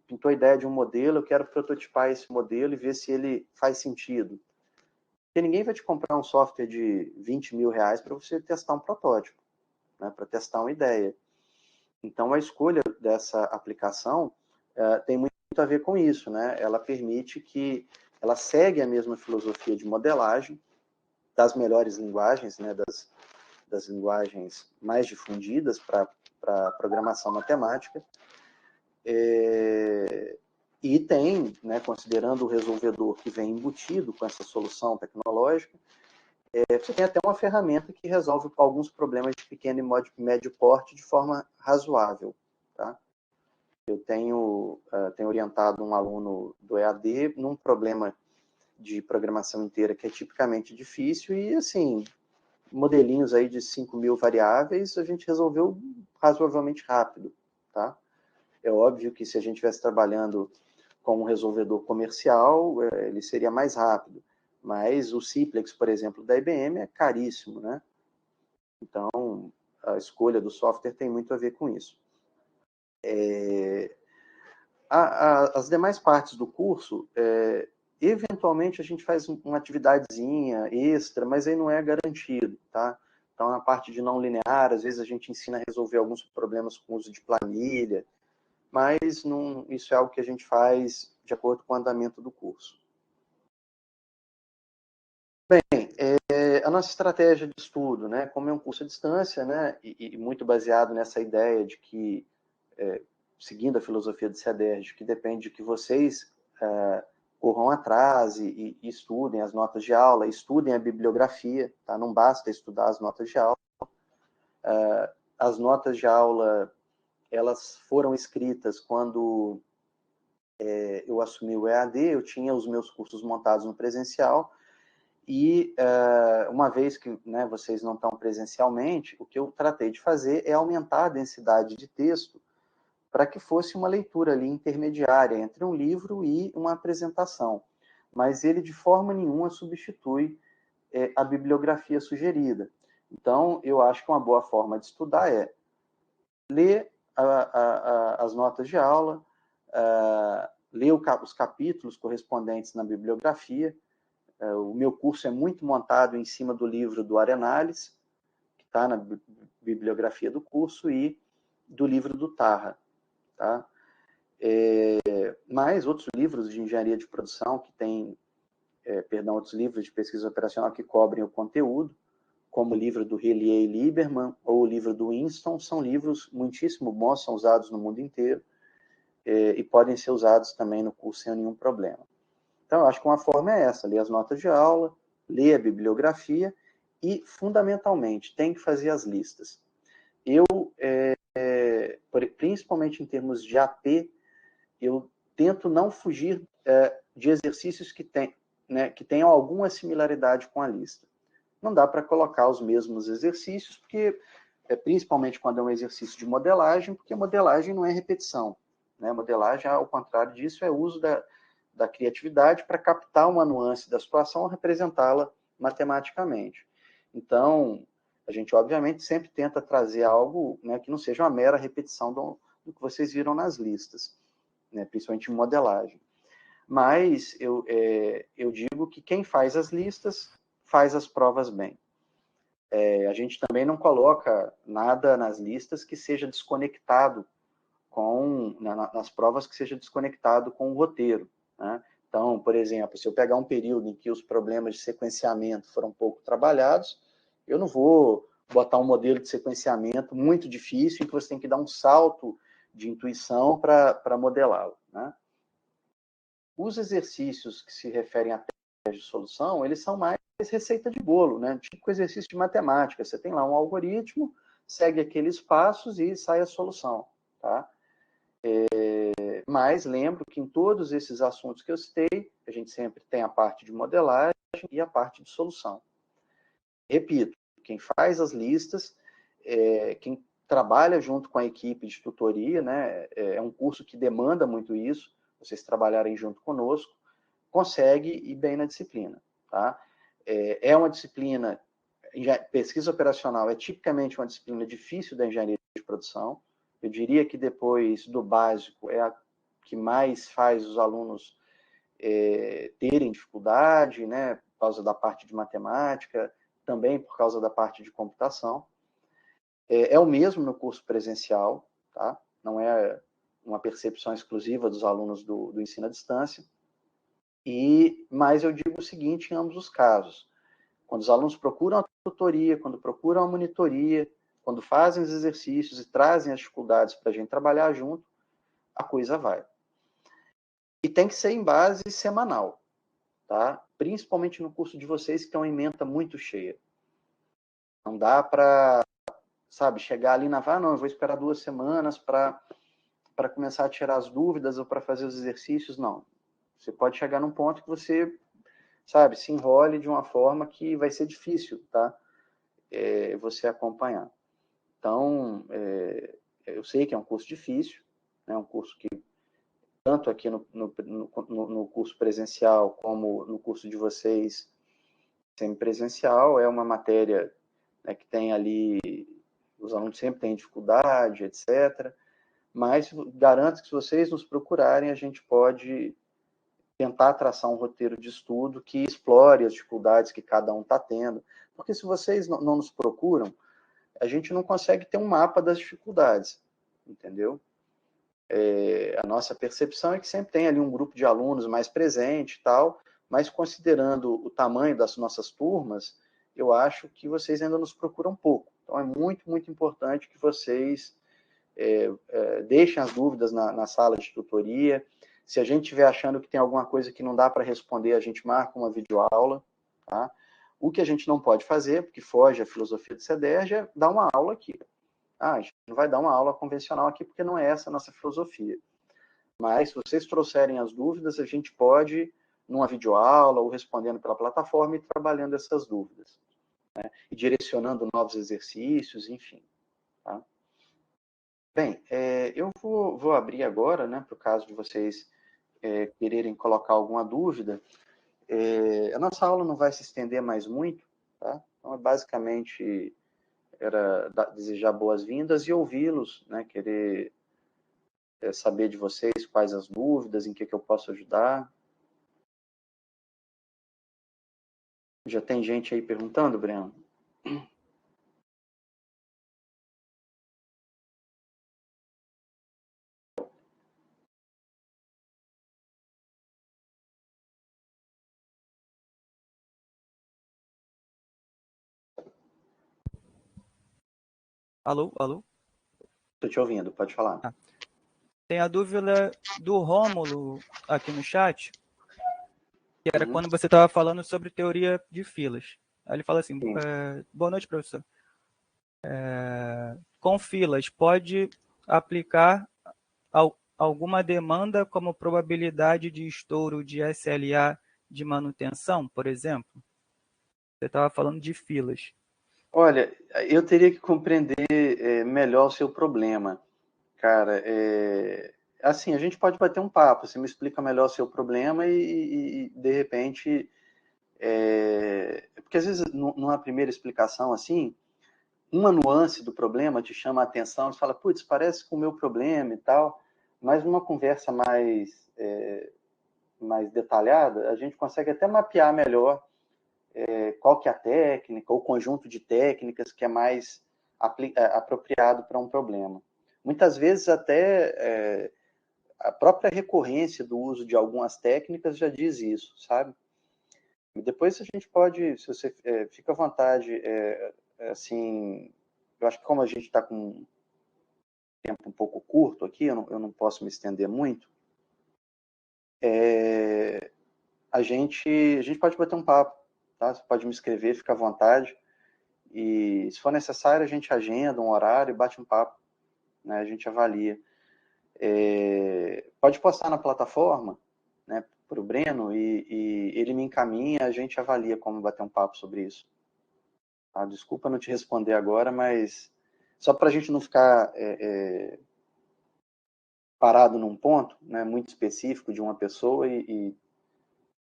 pintou a ideia de um modelo, eu quero prototipar esse modelo e ver se ele faz sentido. Porque ninguém vai te comprar um software de 20 mil reais para você testar um protótipo, né, para testar uma ideia. Então, a escolha dessa aplicação tem muito a ver com isso, né? Ela permite que ela segue a mesma filosofia de modelagem das melhores linguagens, né, das linguagens mais difundidas para programação matemática, e tem, né, considerando o resolvedor que vem embutido com essa solução tecnológica, você tem até uma ferramenta que resolve alguns problemas de pequeno e médio porte de forma razoável. Tá? Eu tenho orientado um aluno do EAD num problema de programação inteira que é tipicamente difícil e, assim, modelinhos aí de 5 mil variáveis a gente resolveu razoavelmente rápido. Tá? É óbvio que se a gente estivesse trabalhando com um resolvedor comercial, ele seria mais rápido. Mas o Simplex, por exemplo, da IBM é caríssimo, né? Então, a escolha do software tem muito a ver com isso. As demais partes do curso, eventualmente a gente faz uma atividadezinha extra, mas aí não é garantido, tá? Então, na parte de não linear, às vezes a gente ensina a resolver alguns problemas com uso de planilha, mas não, isso é algo que a gente faz de acordo com o andamento do curso. Bem, a nossa estratégia de estudo, né, como é um curso à distância, né, e muito baseado nessa ideia de que, seguindo a filosofia do CEDERJ, que depende de que vocês corram atrás e estudem as notas de aula, estudem a bibliografia, tá? Não basta estudar as notas de aula. As notas de aula, elas foram escritas quando eu assumi o EAD, eu tinha os meus cursos montados no presencial, e uma vez que, né, vocês não estão presencialmente, o que eu tratei de fazer é aumentar a densidade de texto para que fosse uma leitura ali intermediária entre um livro e uma apresentação. Mas ele de forma nenhuma substitui a bibliografia sugerida. Então, eu acho que uma boa forma de estudar é ler as notas de aula, ler os capítulos correspondentes na bibliografia. O meu curso é muito montado em cima do livro do Arenales, que está na bibliografia do curso, e do livro do Tarra. Tá? Mas outros livros de engenharia de produção que tem, outros livros de pesquisa operacional que cobrem o conteúdo, como o livro do Relier e Lieberman ou o livro do Winston, são livros muitíssimo bons, são usados no mundo inteiro e podem ser usados também no curso sem nenhum problema. Então, eu acho que uma forma é essa, ler as notas de aula, ler a bibliografia e, fundamentalmente, tem que fazer as listas. Eu, principalmente em termos de AP, eu tento não fugir de exercícios que tenham alguma similaridade com a lista. Não dá para colocar os mesmos exercícios, porque, principalmente quando é um exercício de modelagem, porque modelagem não é repetição. Né? Modelagem, ao contrário disso, é uso da criatividade para captar uma nuance da situação e representá-la matematicamente. Então, a gente, obviamente, sempre tenta trazer algo, né, que não seja uma mera repetição do que vocês viram nas listas, né, principalmente em modelagem. Mas eu digo que quem faz as listas faz as provas bem. A gente também não coloca nada nas listas que seja desconectado nas provas que seja desconectado com o roteiro. Né? Então, por exemplo, se eu pegar um período em que os problemas de sequenciamento foram pouco trabalhados, eu não vou botar um modelo de sequenciamento muito difícil em que você tem que dar um salto de intuição para modelá-lo. Né? Os exercícios que se referem a testes de solução, eles são mais receita de bolo, né? Tipo exercício de matemática. Você tem lá um algoritmo, segue aqueles passos e sai a solução. Tá? Mas lembro que em todos esses assuntos que eu citei, a gente sempre tem a parte de modelagem e a parte de solução. Repito, quem faz as listas, quem trabalha junto com a equipe de tutoria, né, é um curso que demanda muito isso, vocês trabalharem junto conosco, consegue ir bem na disciplina. Tá? é uma disciplina, pesquisa operacional é tipicamente uma disciplina difícil da engenharia de produção. Eu diria que depois do básico é a que mais faz os alunos terem dificuldade, né, por causa da parte de matemática, também por causa da parte de computação. É o mesmo no curso presencial, tá? Não é uma percepção exclusiva dos alunos do ensino à distância. Mas eu digo o seguinte em ambos os casos. Quando os alunos procuram a tutoria, quando procuram a monitoria, quando fazem os exercícios e trazem as dificuldades para a gente trabalhar junto, a coisa vai. E tem que ser em base semanal, tá? Principalmente no curso de vocês, que tem uma ementa muito cheia. Não dá para, sabe, chegar ali na não, eu vou esperar 2 semanas para começar a tirar as dúvidas ou para fazer os exercícios, não. Você pode chegar num ponto que você, sabe, se enrole de uma forma que vai ser difícil, tá? Você acompanhar. Então, eu sei que é um curso difícil, é um curso que, tanto aqui no curso presencial, como no curso de vocês semipresencial, é uma matéria, né, que tem ali, os alunos sempre têm dificuldade, etc. Mas garanto que se vocês nos procurarem, a gente pode tentar traçar um roteiro de estudo que explore as dificuldades que cada um está tendo. Porque se vocês não nos procuram, a gente não consegue ter um mapa das dificuldades, entendeu? A nossa percepção é que sempre tem ali um grupo de alunos mais presente e tal, mas considerando o tamanho das nossas turmas, eu acho que vocês ainda nos procuram pouco. Então é muito, muito importante que vocês deixem as dúvidas na sala de tutoria. Se a gente estiver achando que tem alguma coisa que não dá para responder, a gente marca uma videoaula, tá? O que a gente não pode fazer, porque foge a filosofia do CEDERJ, é dar uma aula aqui. A gente não vai dar uma aula convencional aqui, porque não é essa a nossa filosofia. Mas, se vocês trouxerem as dúvidas, a gente pode, numa videoaula ou respondendo pela plataforma, e trabalhando essas dúvidas, né? E direcionando novos exercícios, enfim. Tá? Bem, eu vou abrir agora, né, para o caso de vocês quererem colocar alguma dúvida. A nossa aula não vai se estender mais muito, tá? Então, basicamente, era desejar boas-vindas e ouvi-los, né, querer saber de vocês quais as dúvidas, em que eu posso ajudar. Já tem gente aí perguntando, Breno? Alô, alô? Estou te ouvindo, pode falar. Ah, tem a dúvida do Rômulo aqui no chat, que era quando você estava falando sobre teoria de filas. Aí ele fala assim, boa noite, professor. Com filas, pode aplicar alguma demanda como probabilidade de estouro de SLA de manutenção, por exemplo? Você estava falando de filas. Olha, eu teria que compreender melhor o seu problema, cara. Assim, a gente pode bater um papo, você me explica melhor o seu problema e de repente, porque às vezes numa primeira explicação assim, uma nuance do problema te chama a atenção, você fala, putz, parece com o meu problema e tal, mas numa conversa mais detalhada, a gente consegue até mapear melhor qual que é a técnica, ou conjunto de técnicas que é mais apropriado para um problema. Muitas vezes até a própria recorrência do uso de algumas técnicas já diz isso, sabe? E depois a gente pode, se você fica à vontade, assim, eu acho que como a gente está com um tempo um pouco curto aqui, eu não posso me estender muito, a gente pode bater um papo, tá? Você pode me escrever, fica à vontade. E se for necessário, a gente agenda um horário e bate um papo, né? A gente avalia. Pode postar na plataforma, né, para o Breno, e ele me encaminha, a gente avalia como bater um papo sobre isso. Tá? Desculpa não te responder agora, mas só para a gente não ficar parado num ponto, né, muito específico de uma pessoa e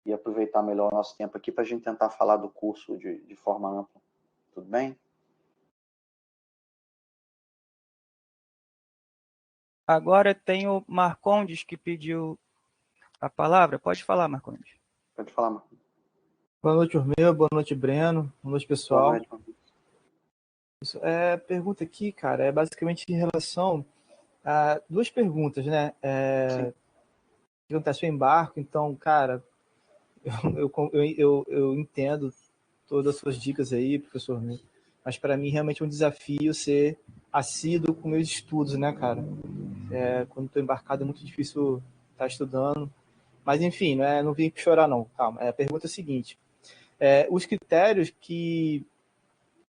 e aproveitar melhor o nosso tempo aqui para a gente tentar falar do curso de forma ampla. Tudo bem? Agora tem o Marcondes que pediu a palavra. Pode falar, Marcondes. Pode falar, Marcondes. Boa noite, Urmeu. Boa noite, Breno. Boa noite, pessoal. Boa noite, Marcondes. Pergunta aqui, cara, é basicamente em relação a duas perguntas, né? O que acontece? Eu embarco, então, cara, eu entendo todas as suas dicas aí, professor, né? Mas para mim realmente é um desafio ser assíduo com meus estudos, né, cara? Quando estou embarcado é muito difícil estar estudando. Mas enfim, não vim chorar não, calma. A pergunta é a seguinte: os critérios que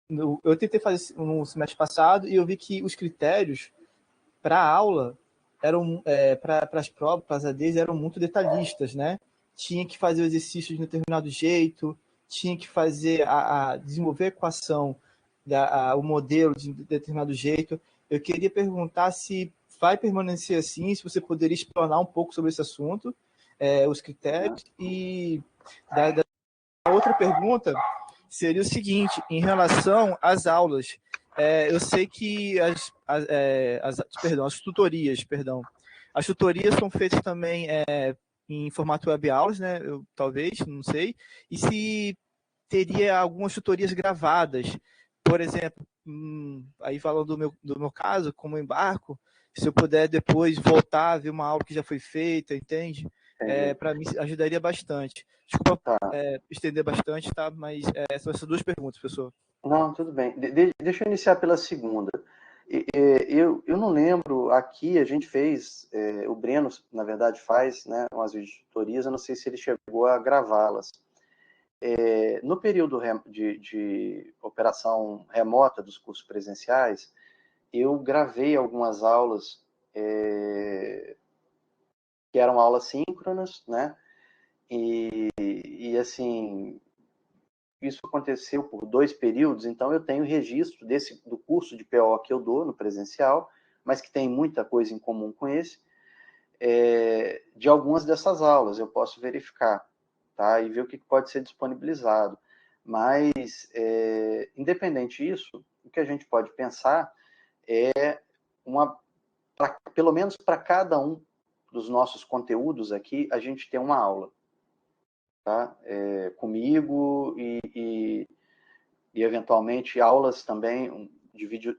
eu tentei fazer no semestre passado e eu vi que os critérios para a aula eram para as provas, para as ADs, eram muito detalhistas, né? Tinha que fazer o exercício de um determinado jeito, tinha que fazer desenvolver a equação, o modelo de determinado jeito. Eu queria perguntar se vai permanecer assim, se você poderia explanar um pouco sobre esse assunto, os critérios. E a outra pergunta seria o seguinte, em relação às aulas. Eu sei que as tutorias são feitas também em formato web aulas, né? Talvez, não sei. E se teria algumas tutorias gravadas, por exemplo, aí falando do meu caso, como embarco, se eu puder depois voltar a ver uma aula que já foi feita, entende? Para mim ajudaria bastante. Desculpa estender bastante, tá? Mas são essas duas perguntas, professor. Não, tudo bem. Deixa eu iniciar pela segunda. Eu não lembro, aqui a gente fez, o Breno, na verdade, faz, né, umas tutorias, eu não sei se ele chegou a gravá-las. No período de operação remota dos cursos presenciais, eu gravei algumas aulas que eram aulas síncronas, né? E assim, isso aconteceu por 2 períodos, então eu tenho registro do curso de PO que eu dou no presencial, mas que tem muita coisa em comum com esse, de algumas dessas aulas, eu posso verificar, tá? E ver o que pode ser disponibilizado. Mas, independente disso, o que a gente pode pensar é pelo menos para cada um dos nossos conteúdos aqui, a gente tem uma aula, tá? Comigo e eventualmente aulas também de vídeo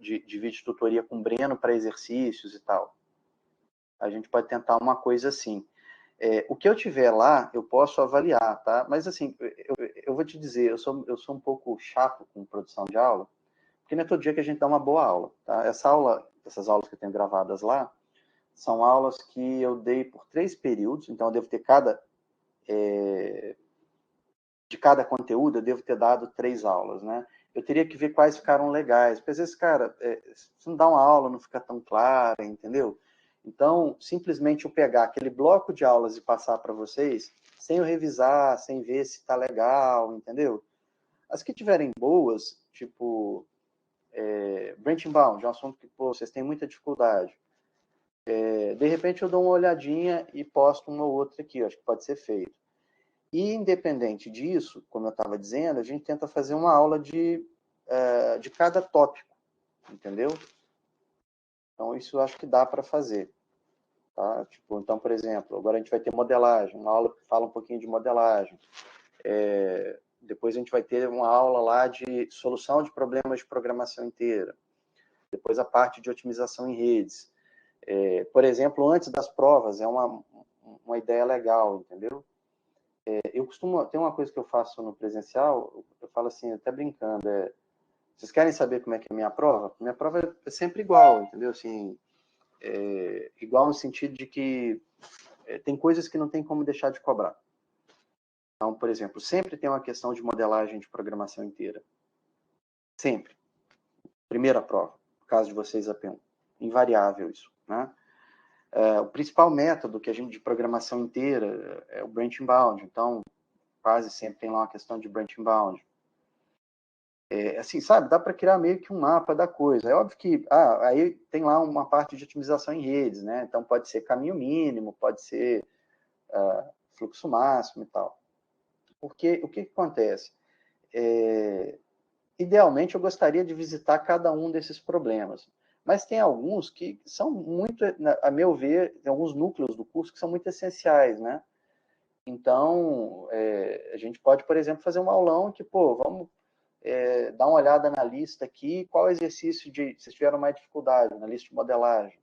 tutoria com o Breno para exercícios e tal. A gente pode tentar uma coisa assim. O que eu tiver lá, eu posso avaliar, tá? Mas assim, eu vou te dizer, eu sou um pouco chato com produção de aula, porque não é todo dia que a gente dá uma boa aula, tá? Essas aulas que eu tenho gravadas lá, são aulas que eu dei por 3 períodos, então eu devo ter de cada conteúdo, eu devo ter dado 3 aulas, né? Eu teria que ver quais ficaram legais, porque às vezes, cara, se não dá uma aula, não fica tão clara, entendeu? Então, simplesmente eu pegar aquele bloco de aulas e passar para vocês, sem eu revisar, sem ver se tá legal, entendeu? As que tiverem boas, tipo branching bound, é um assunto que vocês têm muita dificuldade. De repente eu dou uma olhadinha e posto uma ou outra aqui, eu acho que pode ser feito. E, independente disso, como eu estava dizendo, a gente tenta fazer uma aula de cada tópico, entendeu? Então, isso eu acho que dá para fazer. Tá? Então, por exemplo, agora a gente vai ter modelagem, uma aula que fala um pouquinho de modelagem. Depois a gente vai ter uma aula lá de solução de problemas de programação inteira. Depois a parte de otimização em redes. Por exemplo, antes das provas, é uma ideia legal, entendeu? Eu costumo, tem uma coisa que eu faço no presencial, eu falo assim, até brincando, vocês querem saber como é que é a minha prova? Minha prova é sempre igual, entendeu? Assim, igual no sentido de que tem coisas que não tem como deixar de cobrar. Então, por exemplo, sempre tem uma questão de modelagem de programação inteira. Sempre. Primeira prova, no caso de vocês apenas. Invariável isso, né? O principal método que a gente de programação inteira é o branching bound. Então, quase sempre tem lá uma questão de branching bound. Assim, sabe, dá para criar meio que um mapa da coisa. É óbvio que aí tem lá uma parte de otimização em redes, né? Então pode ser caminho mínimo, pode ser fluxo máximo e tal. Porque o que acontece? Idealmente, eu gostaria de visitar cada um desses problemas, mas tem alguns que são muito, a meu ver, tem alguns núcleos do curso que são muito essenciais, né? Então, a gente pode, por exemplo, fazer um aulão que, vamos dar uma olhada na lista aqui, qual exercício vocês tiveram mais dificuldade na lista de modelagem.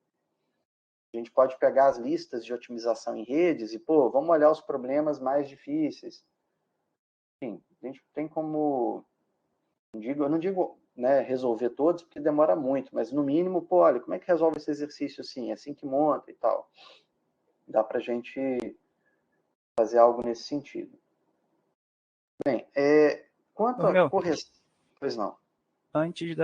A gente pode pegar as listas de otimização em redes e, vamos olhar os problemas mais difíceis. Enfim, a gente tem como, eu não digo né, resolver todos, porque demora muito, mas no mínimo, olha, como é que resolve esse exercício assim? É assim que monta e tal. Dá para a gente fazer algo nesse sentido. Bem, quanto à correção... Pois não. Antes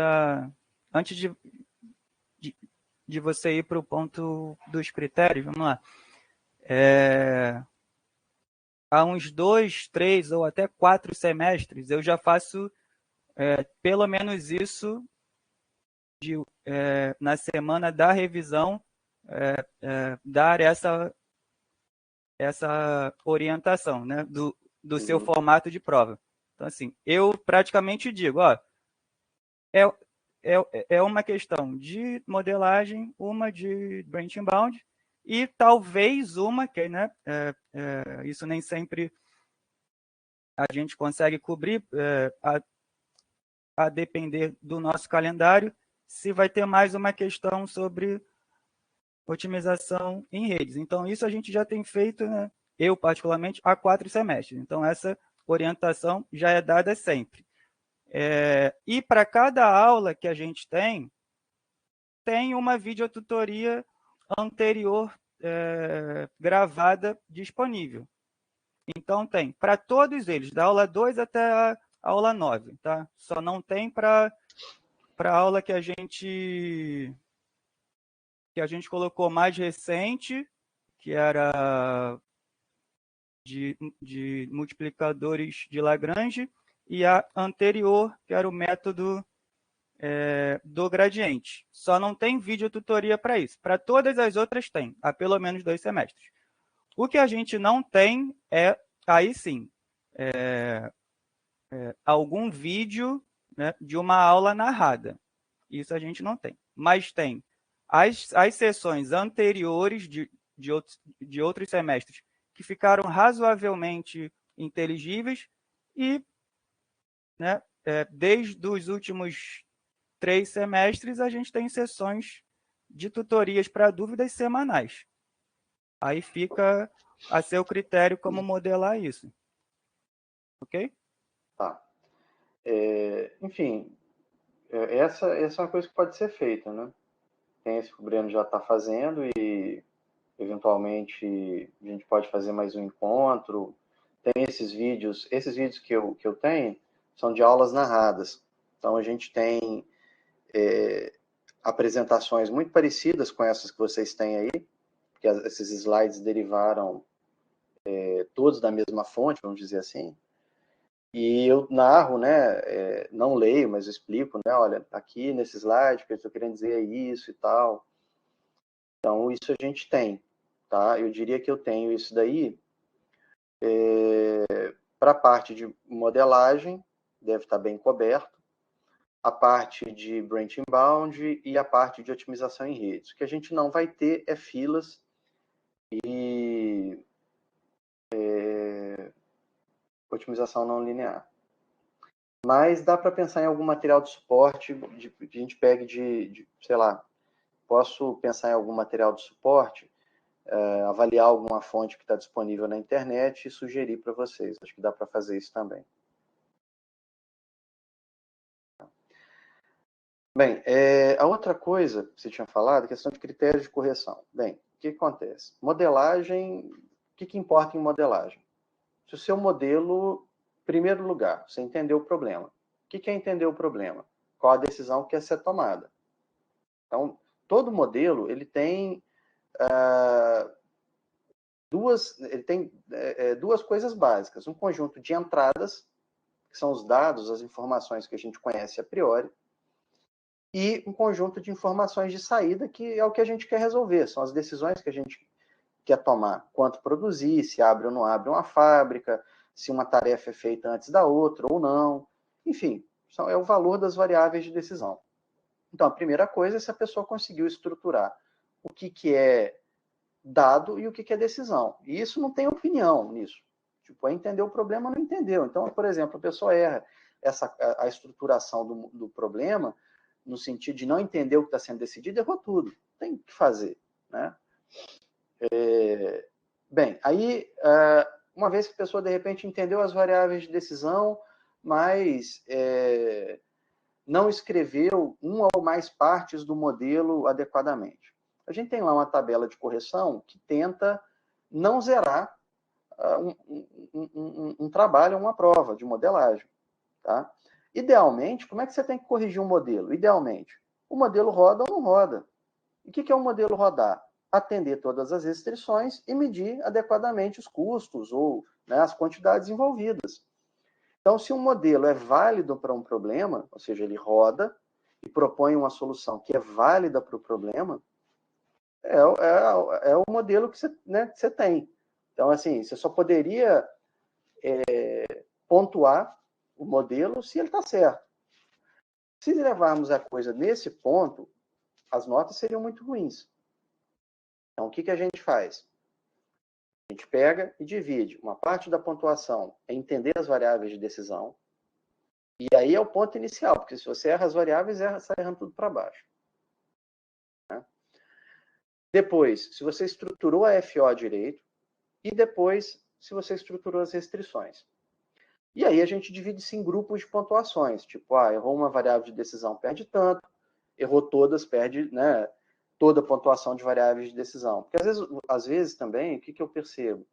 de você ir para o ponto dos critérios, vamos lá. Há uns 2, 3 ou até 4 semestres, eu já faço pelo menos isso na semana da revisão, dar essa orientação, né, do seu formato de prova. Então, assim, eu praticamente digo, é uma questão de modelagem, uma de branching bound, e talvez uma, que né, isso nem sempre a gente consegue cobrir, a depender do nosso calendário, se vai ter mais uma questão sobre otimização em redes. Então, isso a gente já tem feito, né, eu particularmente, há 4 semestres. Então, essa orientação já é dada sempre. E para cada aula que a gente tem uma videotutoria anterior gravada disponível. Então, tem para todos eles, da aula 2 até a aula 9. Tá? Só não tem para a aula que a gente colocou mais recente, que era de multiplicadores de Lagrange, e a anterior, que era o método do gradiente. Só não tem videotutoria para isso. Para todas as outras tem, há pelo menos 2 semestres. O que a gente não tem aí sim, algum vídeo, né, de uma aula narrada. Isso a gente não tem. Mas tem as sessões anteriores de outros semestres que ficaram razoavelmente inteligíveis e, né, desde os últimos 3 semestres a gente tem sessões de tutorias para dúvidas semanais. Aí fica a seu critério como modelar isso. Ok? Tá. Enfim, essa é uma coisa que pode ser feita, né? Tem esse que o Breno já está fazendo e, eventualmente, a gente pode fazer mais um encontro. Tem esses vídeos que eu tenho são de aulas narradas. Então, a gente tem apresentações muito parecidas com essas que vocês têm aí, porque esses slides derivaram todos da mesma fonte, vamos dizer assim. E eu narro, né, não leio, mas explico, né, olha, aqui nesse slide, o que eu estou querendo dizer é isso e tal. Então, isso a gente tem, tá? Eu diria que eu tenho isso daí para a parte de modelagem, deve estar bem coberto, a parte de branching bound e a parte de otimização em redes. O que a gente não vai ter é filas e otimização não linear. Mas dá para pensar em algum material de suporte que a gente pegue sei lá, posso pensar em algum material de suporte, avaliar alguma fonte que está disponível na internet e sugerir para vocês. Acho que dá para fazer isso também. Bem, a outra coisa que você tinha falado, a questão de critérios de correção. Bem, o que acontece? Modelagem, o que importa em modelagem? Se o seu modelo, em primeiro lugar, você entendeu o problema. O que é entender o problema? Qual a decisão que quer ser tomada? Então, todo modelo ele tem duas coisas básicas. Um conjunto de entradas, que são os dados, as informações que a gente conhece a priori, e um conjunto de informações de saída, que é o que a gente quer resolver, são as decisões que a gente quer tomar. Quanto produzir, se abre ou não abre uma fábrica, se uma tarefa é feita antes da outra ou não. Enfim, é o valor das variáveis de decisão. Então, a primeira coisa é se a pessoa conseguiu estruturar o que é dado e o que é decisão. E isso não tem opinião nisso. Tipo, é entender o problema ou não entendeu. Então, por exemplo, a pessoa erra a estruturação do problema no sentido de não entender o que está sendo decidido, errou tudo. Tem que fazer, né? Bem, aí, uma vez que a pessoa, de repente, entendeu as variáveis de decisão, mas não escreveu uma ou mais partes do modelo adequadamente. A gente tem lá uma tabela de correção que tenta não zerar um trabalho, uma prova de modelagem. Tá? Idealmente, como é que você tem que corrigir um modelo? Idealmente, o modelo roda ou não roda. E o que é um modelo rodar? Atender todas as restrições e medir adequadamente os custos ou, né, as quantidades envolvidas. Então, se um modelo é válido para um problema, ou seja, ele roda e propõe uma solução que é válida para o problema, é o modelo que você, né, que você tem. Então, assim, você só poderia pontuar o modelo se ele está certo. Se levarmos a coisa nesse ponto, as notas seriam muito ruins. Então, o que a gente faz? A gente pega e divide uma parte da pontuação em entender as variáveis de decisão, e aí é o ponto inicial, porque se você erra as variáveis, sai errando tudo para baixo. Né? Depois, se você estruturou a FO direito, e depois, se você estruturou as restrições. E aí a gente divide-se em grupos de pontuações, tipo, errou uma variável de decisão, perde tanto, errou todas, perde, né, toda a pontuação de variáveis de decisão. Porque às vezes também, o que eu percebo?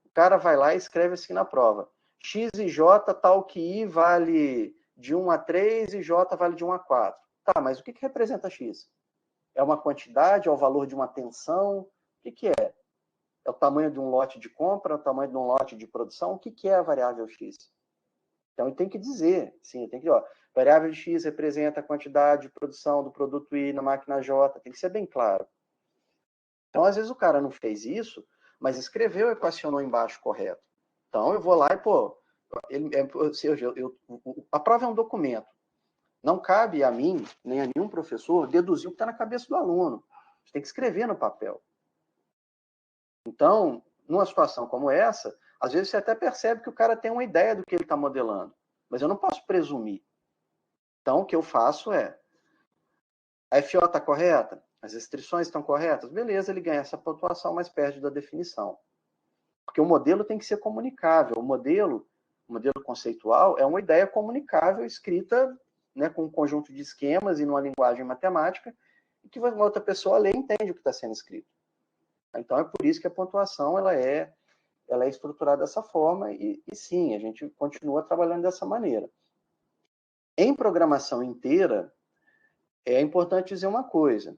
O cara vai lá e escreve assim na prova, X e J, tal que I vale de 1 a 3 e J vale de 1 a 4. Tá, mas o que representa X? É uma quantidade, é o valor de uma tensão? O que é? É o tamanho de um lote de compra, é o tamanho de um lote de produção? O que é a variável X? Então, ele tem que dizer, sim, tem que dizer, variável X representa a quantidade de produção do produto Y na máquina J, tem que ser bem claro. Então, às vezes o cara não fez isso, mas escreveu e equacionou embaixo correto. Então, eu vou lá e, a prova é um documento. Não cabe a mim, nem a nenhum professor, deduzir o que está na cabeça do aluno. A gente tem que escrever no papel. Então, numa situação como essa, às vezes você até percebe que o cara tem uma ideia do que ele está modelando, mas eu não posso presumir. Então, o que eu faço é, a FO está correta? As restrições estão corretas? Beleza, ele ganha essa pontuação, mas perde da definição. Porque o modelo tem que ser comunicável. O modelo conceitual é uma ideia comunicável, escrita, né, com um conjunto de esquemas e numa linguagem matemática, e que uma outra pessoa lê e entende o que está sendo escrito. Então, é por isso que a pontuação ela é estruturada dessa forma, e sim, a gente continua trabalhando dessa maneira. Em programação inteira, é importante dizer uma coisa.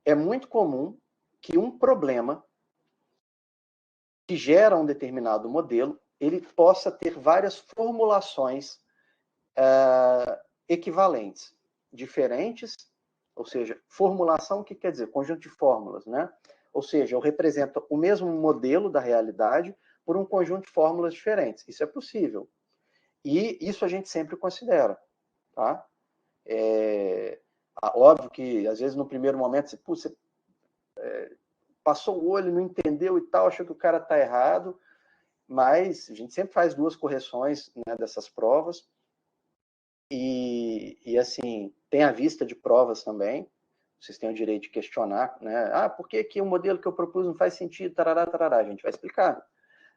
É muito comum que um problema que gera um determinado modelo, ele possa ter várias formulações equivalentes, diferentes, ou seja, formulação, o que quer dizer? Conjunto de fórmulas, né? Ou seja, eu represento o mesmo modelo da realidade por um conjunto de fórmulas diferentes. Isso é possível. E isso a gente sempre considera, tá? Óbvio que, às vezes, no primeiro momento, você passou o olho, não entendeu e tal, achou que o cara está errado, mas a gente sempre faz 2 correções, né, dessas provas, e assim, tem a vista de provas também, vocês têm o direito de questionar, né, por que o modelo que eu propus não faz sentido, tarará, tarará, a gente vai explicar.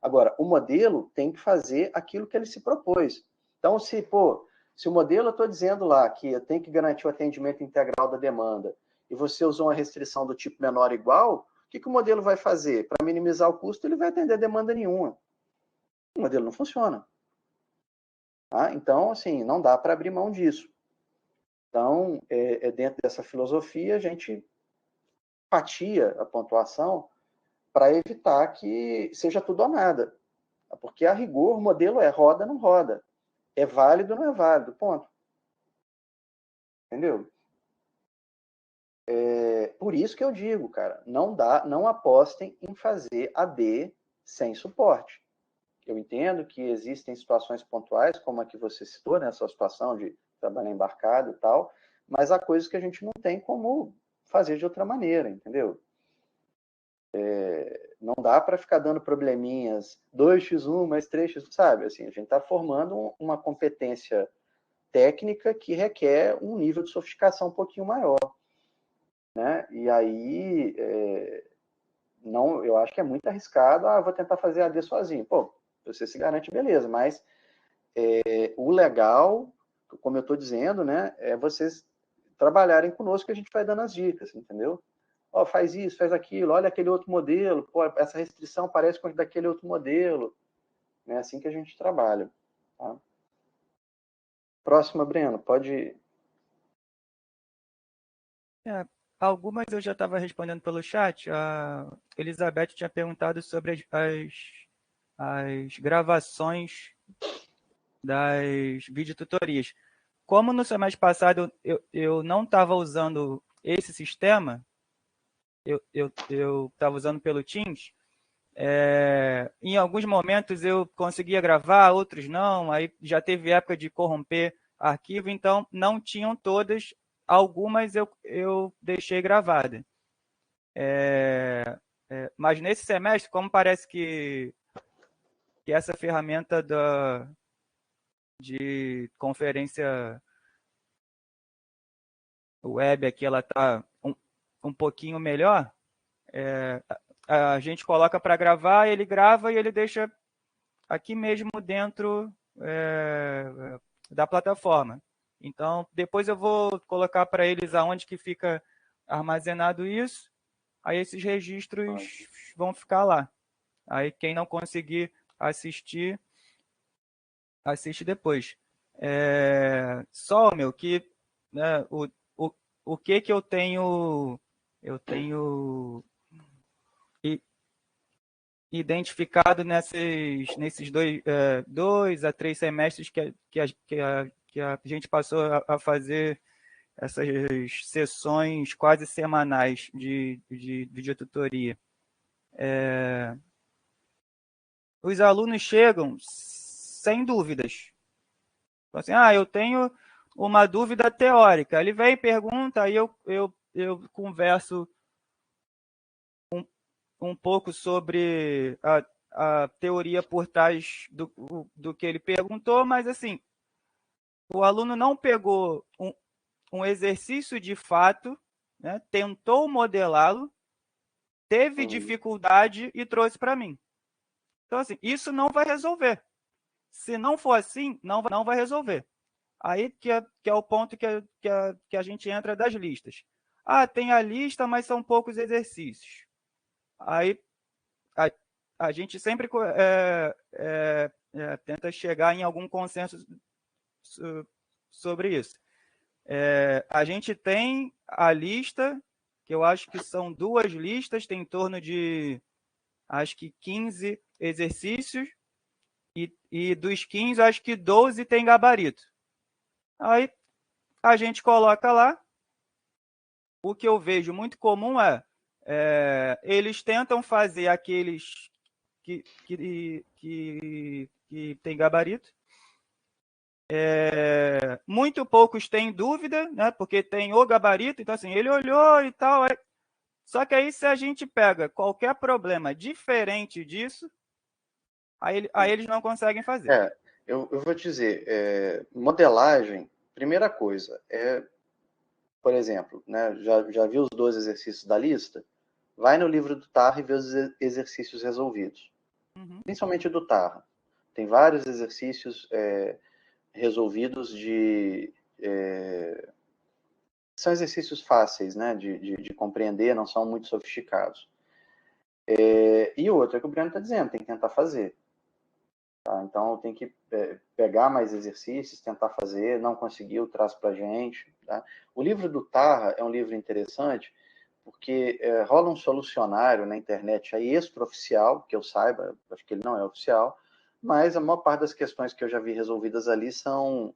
Agora, o modelo tem que fazer aquilo que ele se propôs. Então, se o modelo, eu estou dizendo lá que eu tenho que garantir o atendimento integral da demanda, e você usou uma restrição do tipo menor ou igual, o que o modelo vai fazer? Para minimizar o custo, ele vai atender demanda nenhuma. O modelo não funciona. Tá? Então, assim, não dá para abrir mão disso. Então, dentro dessa filosofia, a gente fatia a pontuação para evitar que seja tudo ou nada. Porque, a rigor, o modelo é roda, não roda. É válido, não é válido. Ponto. Entendeu? Por isso que eu digo, cara, não apostem em fazer AD sem suporte. Eu entendo que existem situações pontuais, como a que você citou, né, essa situação de trabalhar embarcado e tal, mas há coisas que a gente não tem como fazer de outra maneira, entendeu? Não dá para ficar dando probleminhas 2x1 mais 3x1, sabe? Assim, a gente está formando uma competência técnica que requer um nível de sofisticação um pouquinho maior, né? E aí, não, eu acho que é muito arriscado. Vou tentar fazer AD sozinho. Pô, você se garante, beleza, mas o legal, como eu estou dizendo, né, é vocês trabalharem conosco que a gente vai dando as dicas, entendeu? Ó, faz isso, faz aquilo, olha aquele outro modelo, pô, essa restrição parece com daquele outro modelo. É assim que a gente trabalha. Tá? Próxima, Breno, pode... Algumas eu já estava respondendo pelo chat. A Elizabeth tinha perguntado sobre as gravações das videotutorias. Como no semestre passado eu não estava usando esse sistema, eu estava usando pelo Teams, em alguns momentos eu conseguia gravar, outros não, aí já teve época de corromper arquivo, então não tinham todas, algumas eu deixei gravada. Mas nesse semestre, como parece que essa ferramenta de conferência web aqui, ela está um pouquinho melhor, a gente coloca para gravar, ele grava e ele deixa aqui mesmo dentro da plataforma. Então, depois eu vou colocar para eles aonde que fica armazenado isso, aí esses registros vão ficar lá. Aí quem não conseguir assistir, assiste depois. Só, meu, que né, o que eu tenho identificado nesses 2 a 3 semestres que a gente passou a fazer essas sessões quase semanais de videotutoria. Os alunos chegam sem dúvidas. Assim, eu tenho uma dúvida teórica. Ele vem e pergunta, aí eu converso um pouco sobre a teoria por trás do que ele perguntou, mas assim, o aluno não pegou um exercício de fato, né, tentou modelá-lo, teve dificuldade e trouxe para mim. Então, assim, isso não vai resolver. Se não for assim, não vai resolver. Aí que é o ponto que a gente entra das listas. Tem a lista, mas são poucos exercícios. Aí a gente sempre tenta chegar em algum consenso sobre isso. A gente tem a lista, que eu acho que são 2 listas, tem em torno de, acho que 15 exercícios, e dos 15, acho que 12 tem gabarito. Aí a gente coloca lá. O que eu vejo muito comum eles tentam fazer aqueles que tem gabarito. Muito poucos têm dúvida, né? Porque tem o gabarito, então assim, ele olhou e tal. Só que aí se a gente pega qualquer problema diferente disso, aí eles não conseguem fazer. Eu vou te dizer, modelagem, primeira coisa, por exemplo, né, já viu os 12 exercícios da lista? Vai no livro do Tarra e vê os exercícios resolvidos. Principalmente do Tarra. Tem vários exercícios resolvidos são exercícios fáceis, né, de compreender, não são muito sofisticados. E outra que o Breno está dizendo, tem que tentar fazer. Tá? Então, tem que pegar mais exercícios, tentar fazer, não conseguiu, traz para a gente. Tá? O livro do Tarra é um livro interessante, porque rola um solucionário na internet aí extraoficial, que eu saiba, acho que ele não é oficial, mas a maior parte das questões que eu já vi resolvidas ali estão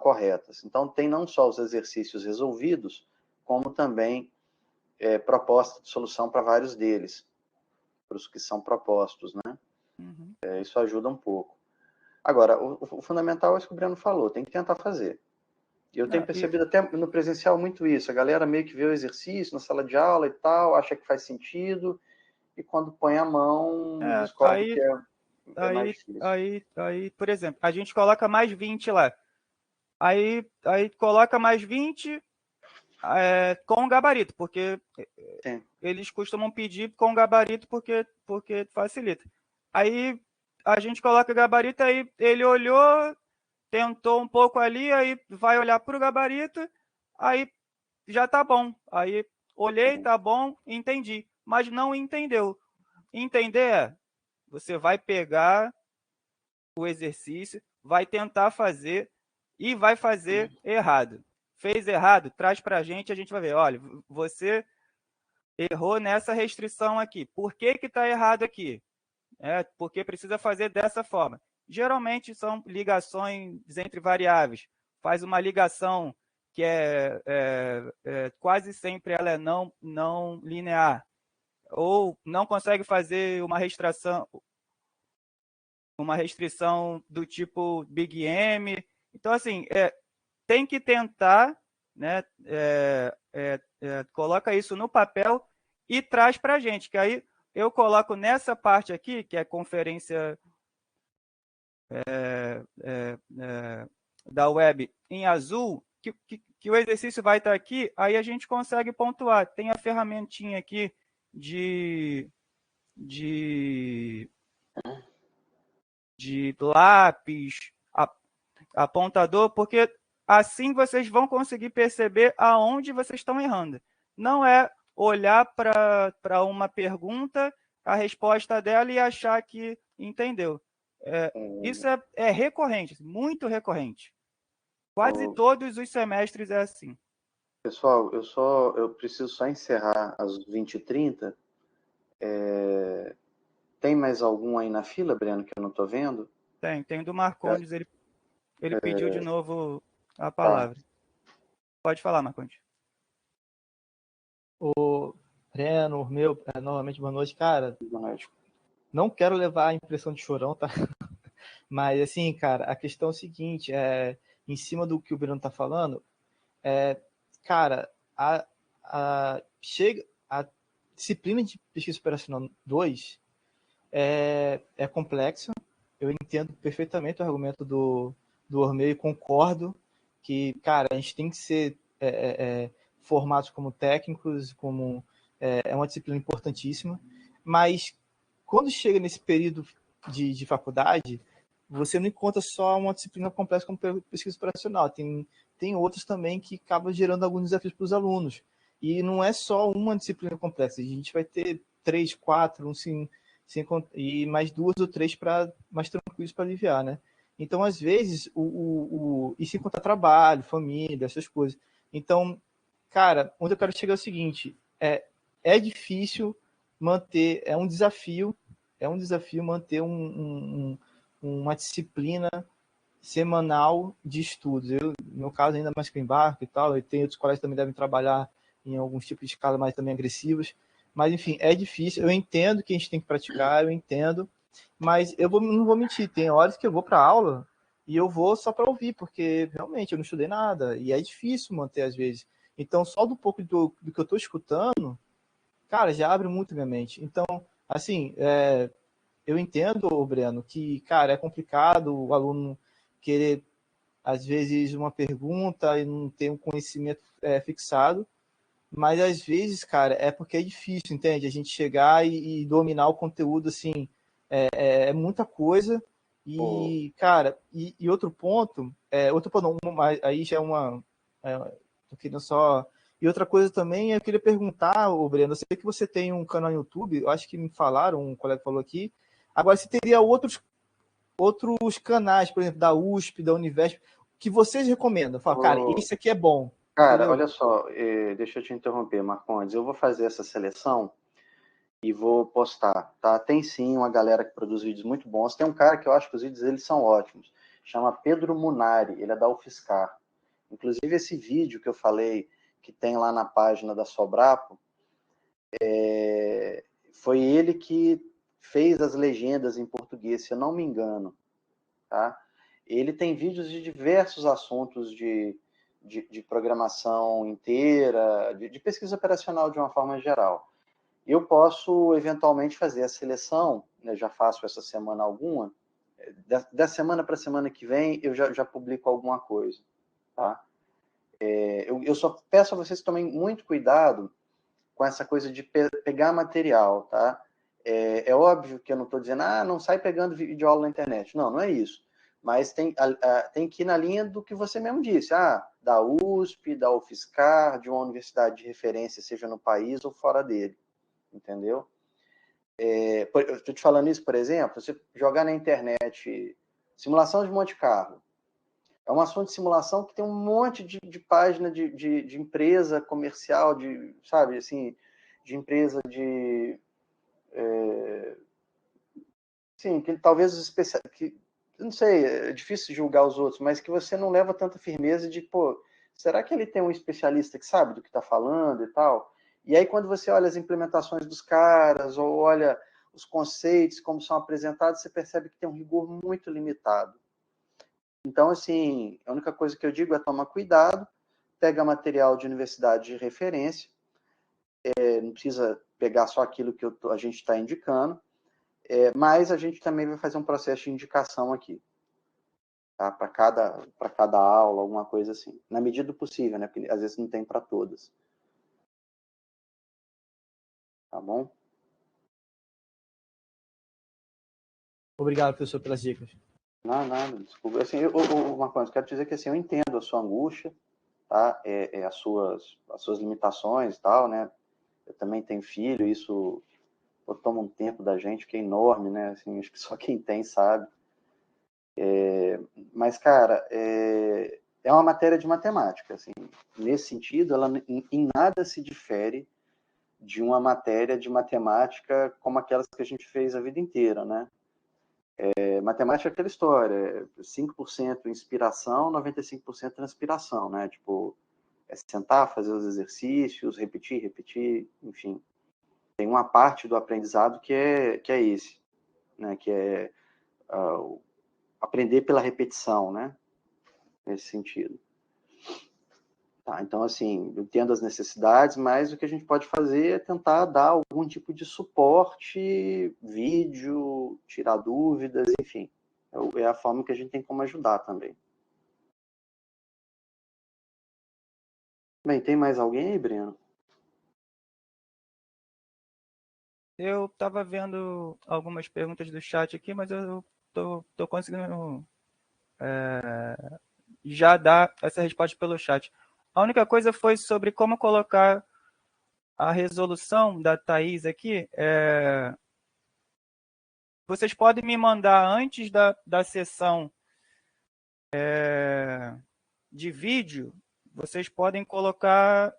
corretas. Então, tem não só os exercícios resolvidos, como também proposta de solução para vários deles, para os que são propostos, né? Isso ajuda um pouco. Agora, o fundamental é isso que o Breno falou, tem que tentar fazer. Eu tenho percebido até no presencial muito isso, a galera meio que vê o exercício na sala de aula e tal, acha que faz sentido, e quando põe a mão, descobre que é mais difícil. Aí, por exemplo, a gente coloca mais 20 lá. Aí coloca mais 20 com gabarito, porque Sim. eles costumam pedir com gabarito porque facilita. Aí a gente coloca gabarito, aí ele olhou, tentou um pouco ali, aí vai olhar para o gabarito, aí já tá bom. Aí olhei, tá bom, entendi. Mas não entendeu. Entender você vai pegar o exercício, vai tentar fazer e vai fazer errado. Fez errado, traz para a gente vai ver, olha, você errou nessa restrição aqui. Por que está errado aqui? Porque precisa fazer dessa forma. Geralmente são ligações entre variáveis. Faz uma ligação que quase sempre ela é não linear. Ou não consegue fazer uma restrição do tipo Big M. Então, assim, tem que tentar, né, coloca isso no papel e traz para a gente, que aí eu coloco nessa parte aqui, que é conferência da web em azul, que o exercício vai estar aqui, aí a gente consegue pontuar. Tem a ferramentinha aqui de lápis, apontador, porque assim vocês vão conseguir perceber aonde vocês estão errando. Não é olhar para uma pergunta, a resposta dela e achar que entendeu. Isso é recorrente, muito recorrente. Quase todos os semestres é assim. Pessoal, eu preciso só encerrar às 20h30. Tem mais algum aí na fila, Breno, que eu não estou vendo? Tem do Marcondes, ele pediu de novo a palavra. Tá. Pode falar, Marcondes. O Breno, novamente, boa noite, cara. Boa noite. Não quero levar a impressão de chorão, tá? Mas, assim, cara, a questão é o seguinte, em cima do que o Breno tá falando, cara, a disciplina de pesquisa operacional 2 é complexa. Eu entendo perfeitamente o argumento do Ormeio e concordo que, cara, a gente tem que ser formados como técnicos, é uma disciplina importantíssima, mas quando chega nesse período de faculdade, você não encontra só uma disciplina complexa como pesquisa operacional, tem outras também que acabam gerando alguns desafios para os alunos. E não é só uma disciplina complexa, a gente vai ter 3, 4, e mais 2 ou 3 mais tranquilos para aliviar, né? Então, às vezes, e sem contar trabalho, família, essas coisas. Então, cara, onde eu quero chegar é o seguinte, é difícil manter, é um desafio manter uma disciplina semanal de estudos. No meu caso, ainda mais que eu embarco e tal, e tem outros colegas que também devem trabalhar em alguns tipos de escala mais também agressivas. Mas, enfim, é difícil. Eu entendo que a gente tem que praticar, eu entendo. Mas não vou mentir, tem horas que eu vou para aula e eu vou só para ouvir, porque realmente eu não estudei nada. E é difícil manter às vezes. Então, só do pouco do que eu estou escutando, cara, já abre muito minha mente. Então, assim, eu entendo, Breno, que, cara, é complicado o aluno querer, às vezes, uma pergunta e não ter um conhecimento fixado, mas às vezes, cara, é porque é difícil, entende? A gente chegar e dominar o conteúdo, assim, é muita coisa. E, cara, e outro ponto, aí já é tô querendo só. E outra coisa também, eu queria perguntar, ô Breno, eu sei que você tem um canal no YouTube, eu acho que me falaram, um colega falou aqui. Agora, se teria outros canais, por exemplo, da USP, da Univesp, que vocês recomendam? Fala, cara, esse aqui é bom. Cara, Entendeu? olha só, deixa eu te interromper, Marcondes. Eu vou fazer essa seleção e vou postar, tá? Tem sim uma galera que produz vídeos muito bons. Tem um cara que eu acho que os vídeos dele são ótimos. Chama Pedro Munari, ele é da UFSCar. Inclusive esse vídeo que eu falei, que tem lá na página da Sobrapo, foi ele que fez as legendas em português, se eu não me engano, tá? Ele tem vídeos de diversos assuntos de programação inteira, de pesquisa operacional de uma forma geral. Eu posso, eventualmente, fazer a seleção, né, já faço essa semana alguma, da semana para a semana que vem, eu já publico alguma coisa, tá? Eu só peço a vocês que tomem muito cuidado com essa coisa de pegar material, tá? É óbvio que eu não estou dizendo, não sai pegando videoaula na internet. Não, não é isso. Mas tem que ir na linha do que você mesmo disse. Da USP, da UFSCar, de uma universidade de referência, seja no país ou fora dele. Entendeu? Eu estou te falando isso, por exemplo, você jogar na internet simulação de Monte Carlo. É um assunto de simulação que tem um monte de página de empresa comercial, sabe, assim, de empresa sim, que talvez os especialistas, não sei, é difícil julgar os outros, mas que você não leva tanta firmeza de, será que ele tem um especialista que sabe do que está falando e tal? E aí, quando você olha as implementações dos caras, ou olha os conceitos, como são apresentados, você percebe que tem um rigor muito limitado. Então, assim, a única coisa que eu digo é tomar cuidado, pega material de universidade de referência, não precisa pegar só aquilo que a gente está indicando, mas a gente também vai fazer um processo de indicação aqui, tá? Para cada aula, alguma coisa assim. Na medida do possível, né? Porque às vezes não tem para todas. Tá bom? Obrigado, professor, pelas dicas. Não, nada, desculpa. Assim, Marcos, quero dizer que assim, eu entendo a sua angústia, tá? As suas limitações e tal, né? Eu também tenho filho, isso toma um tempo da gente que é enorme, né? Assim, acho que só quem tem sabe. Mas, cara, é uma matéria de matemática. Assim, nesse sentido, ela em nada se difere de uma matéria de matemática como aquelas que a gente fez a vida inteira, né? Matemática é aquela história, 5% inspiração, 95% transpiração, né? Tipo, sentar, fazer os exercícios, repetir, enfim. Tem uma parte do aprendizado que é esse, né? Que é aprender pela repetição, né? Nesse sentido. Tá, então, assim, eu entendo as necessidades, mas o que a gente pode fazer é tentar dar algum tipo de suporte, vídeo, tirar dúvidas, enfim. É a forma que a gente tem como ajudar também. Bem, tem mais alguém aí, Breno? Eu estava vendo algumas perguntas do chat aqui, mas eu tô conseguindo já dar essa resposta pelo chat. A única coisa foi sobre como colocar a resolução da Thaís aqui. Vocês podem me mandar antes da sessão de vídeo, vocês podem colocar,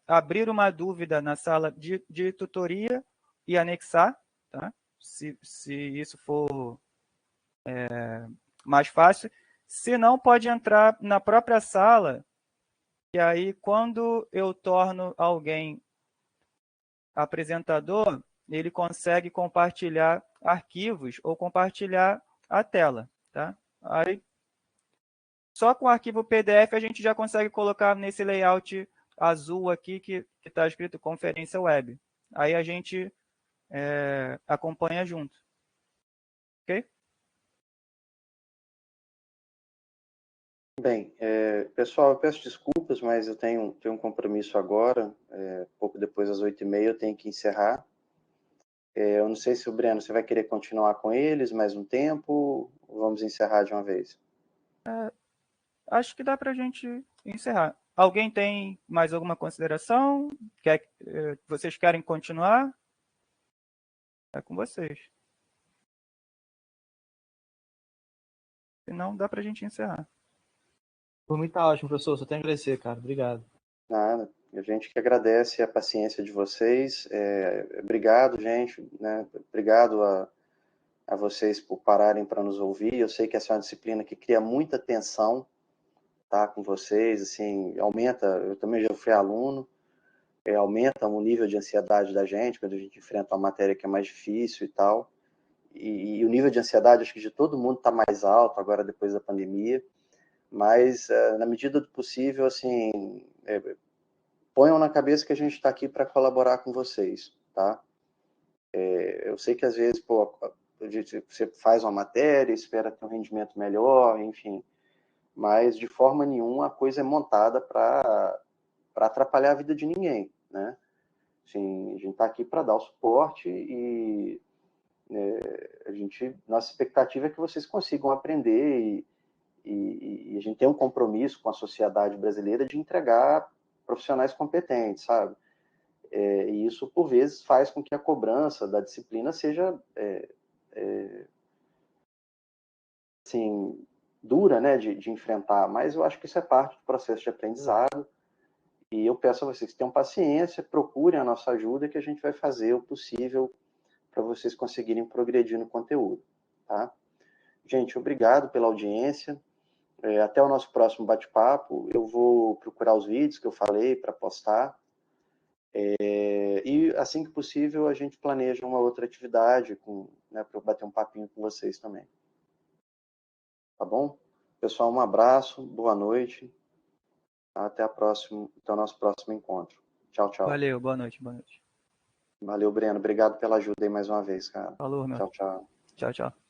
abrir uma dúvida na sala de tutoria e anexar, tá? Se isso for mais fácil. Se não, pode entrar na própria sala, e aí quando eu torno alguém apresentador, ele consegue compartilhar arquivos ou compartilhar a tela, tá? Aí, só com o arquivo PDF a gente já consegue colocar nesse layout azul aqui que está escrito conferência web. Aí a gente acompanha junto. Ok? Bem, pessoal, eu peço desculpas, mas eu tenho um compromisso agora, pouco depois das 8h30 eu tenho que encerrar. Eu não sei se o Breno, você vai querer continuar com eles mais um tempo, ou vamos encerrar de uma vez? Acho que dá para a gente encerrar. Alguém tem mais alguma consideração? Vocês querem continuar? É com vocês. Se não, dá para a gente encerrar. Por mim tá ótimo, professor. Só tenho a agradecer, cara. Obrigado. Nada. A gente que agradece a paciência de vocês. Obrigado, gente. Né? Obrigado a vocês por pararem para nos ouvir. Eu sei que essa é uma disciplina que cria muita tensão, tá, com vocês. Assim, aumenta. Eu também já fui aluno. aumentam o nível de ansiedade da gente quando a gente enfrenta uma matéria que é mais difícil e tal. E o nível de ansiedade, acho que de todo mundo está mais alto agora depois da pandemia, mas na medida do possível, assim, ponham na cabeça que a gente está aqui para colaborar com vocês, tá? Eu sei que às vezes, pô, você faz uma matéria, espera ter um rendimento melhor, enfim, mas de forma nenhuma a coisa é montada para atrapalhar a vida de ninguém, né? Assim, a gente está aqui para dar o suporte e nossa expectativa é que vocês consigam aprender e a gente tem um compromisso com a sociedade brasileira de entregar profissionais competentes, sabe? E isso, por vezes, faz com que a cobrança da disciplina seja assim, dura, né, de enfrentar, mas eu acho que isso é parte do processo de aprendizado e eu peço a vocês que tenham paciência, procurem a nossa ajuda que a gente vai fazer o possível para vocês conseguirem progredir no conteúdo, tá? Gente, obrigado pela audiência. Até o nosso próximo bate-papo. Eu vou procurar os vídeos que eu falei para postar. E assim que possível a gente planeja uma outra atividade né, para eu bater um papinho com vocês também. Tá bom? Pessoal, um abraço, boa noite. Até o nosso próximo encontro. Tchau, tchau. Valeu, boa noite, boa noite. Valeu, Breno. Obrigado pela ajuda aí mais uma vez, cara. Falou, meu. Tchau, tchau. Tchau, tchau.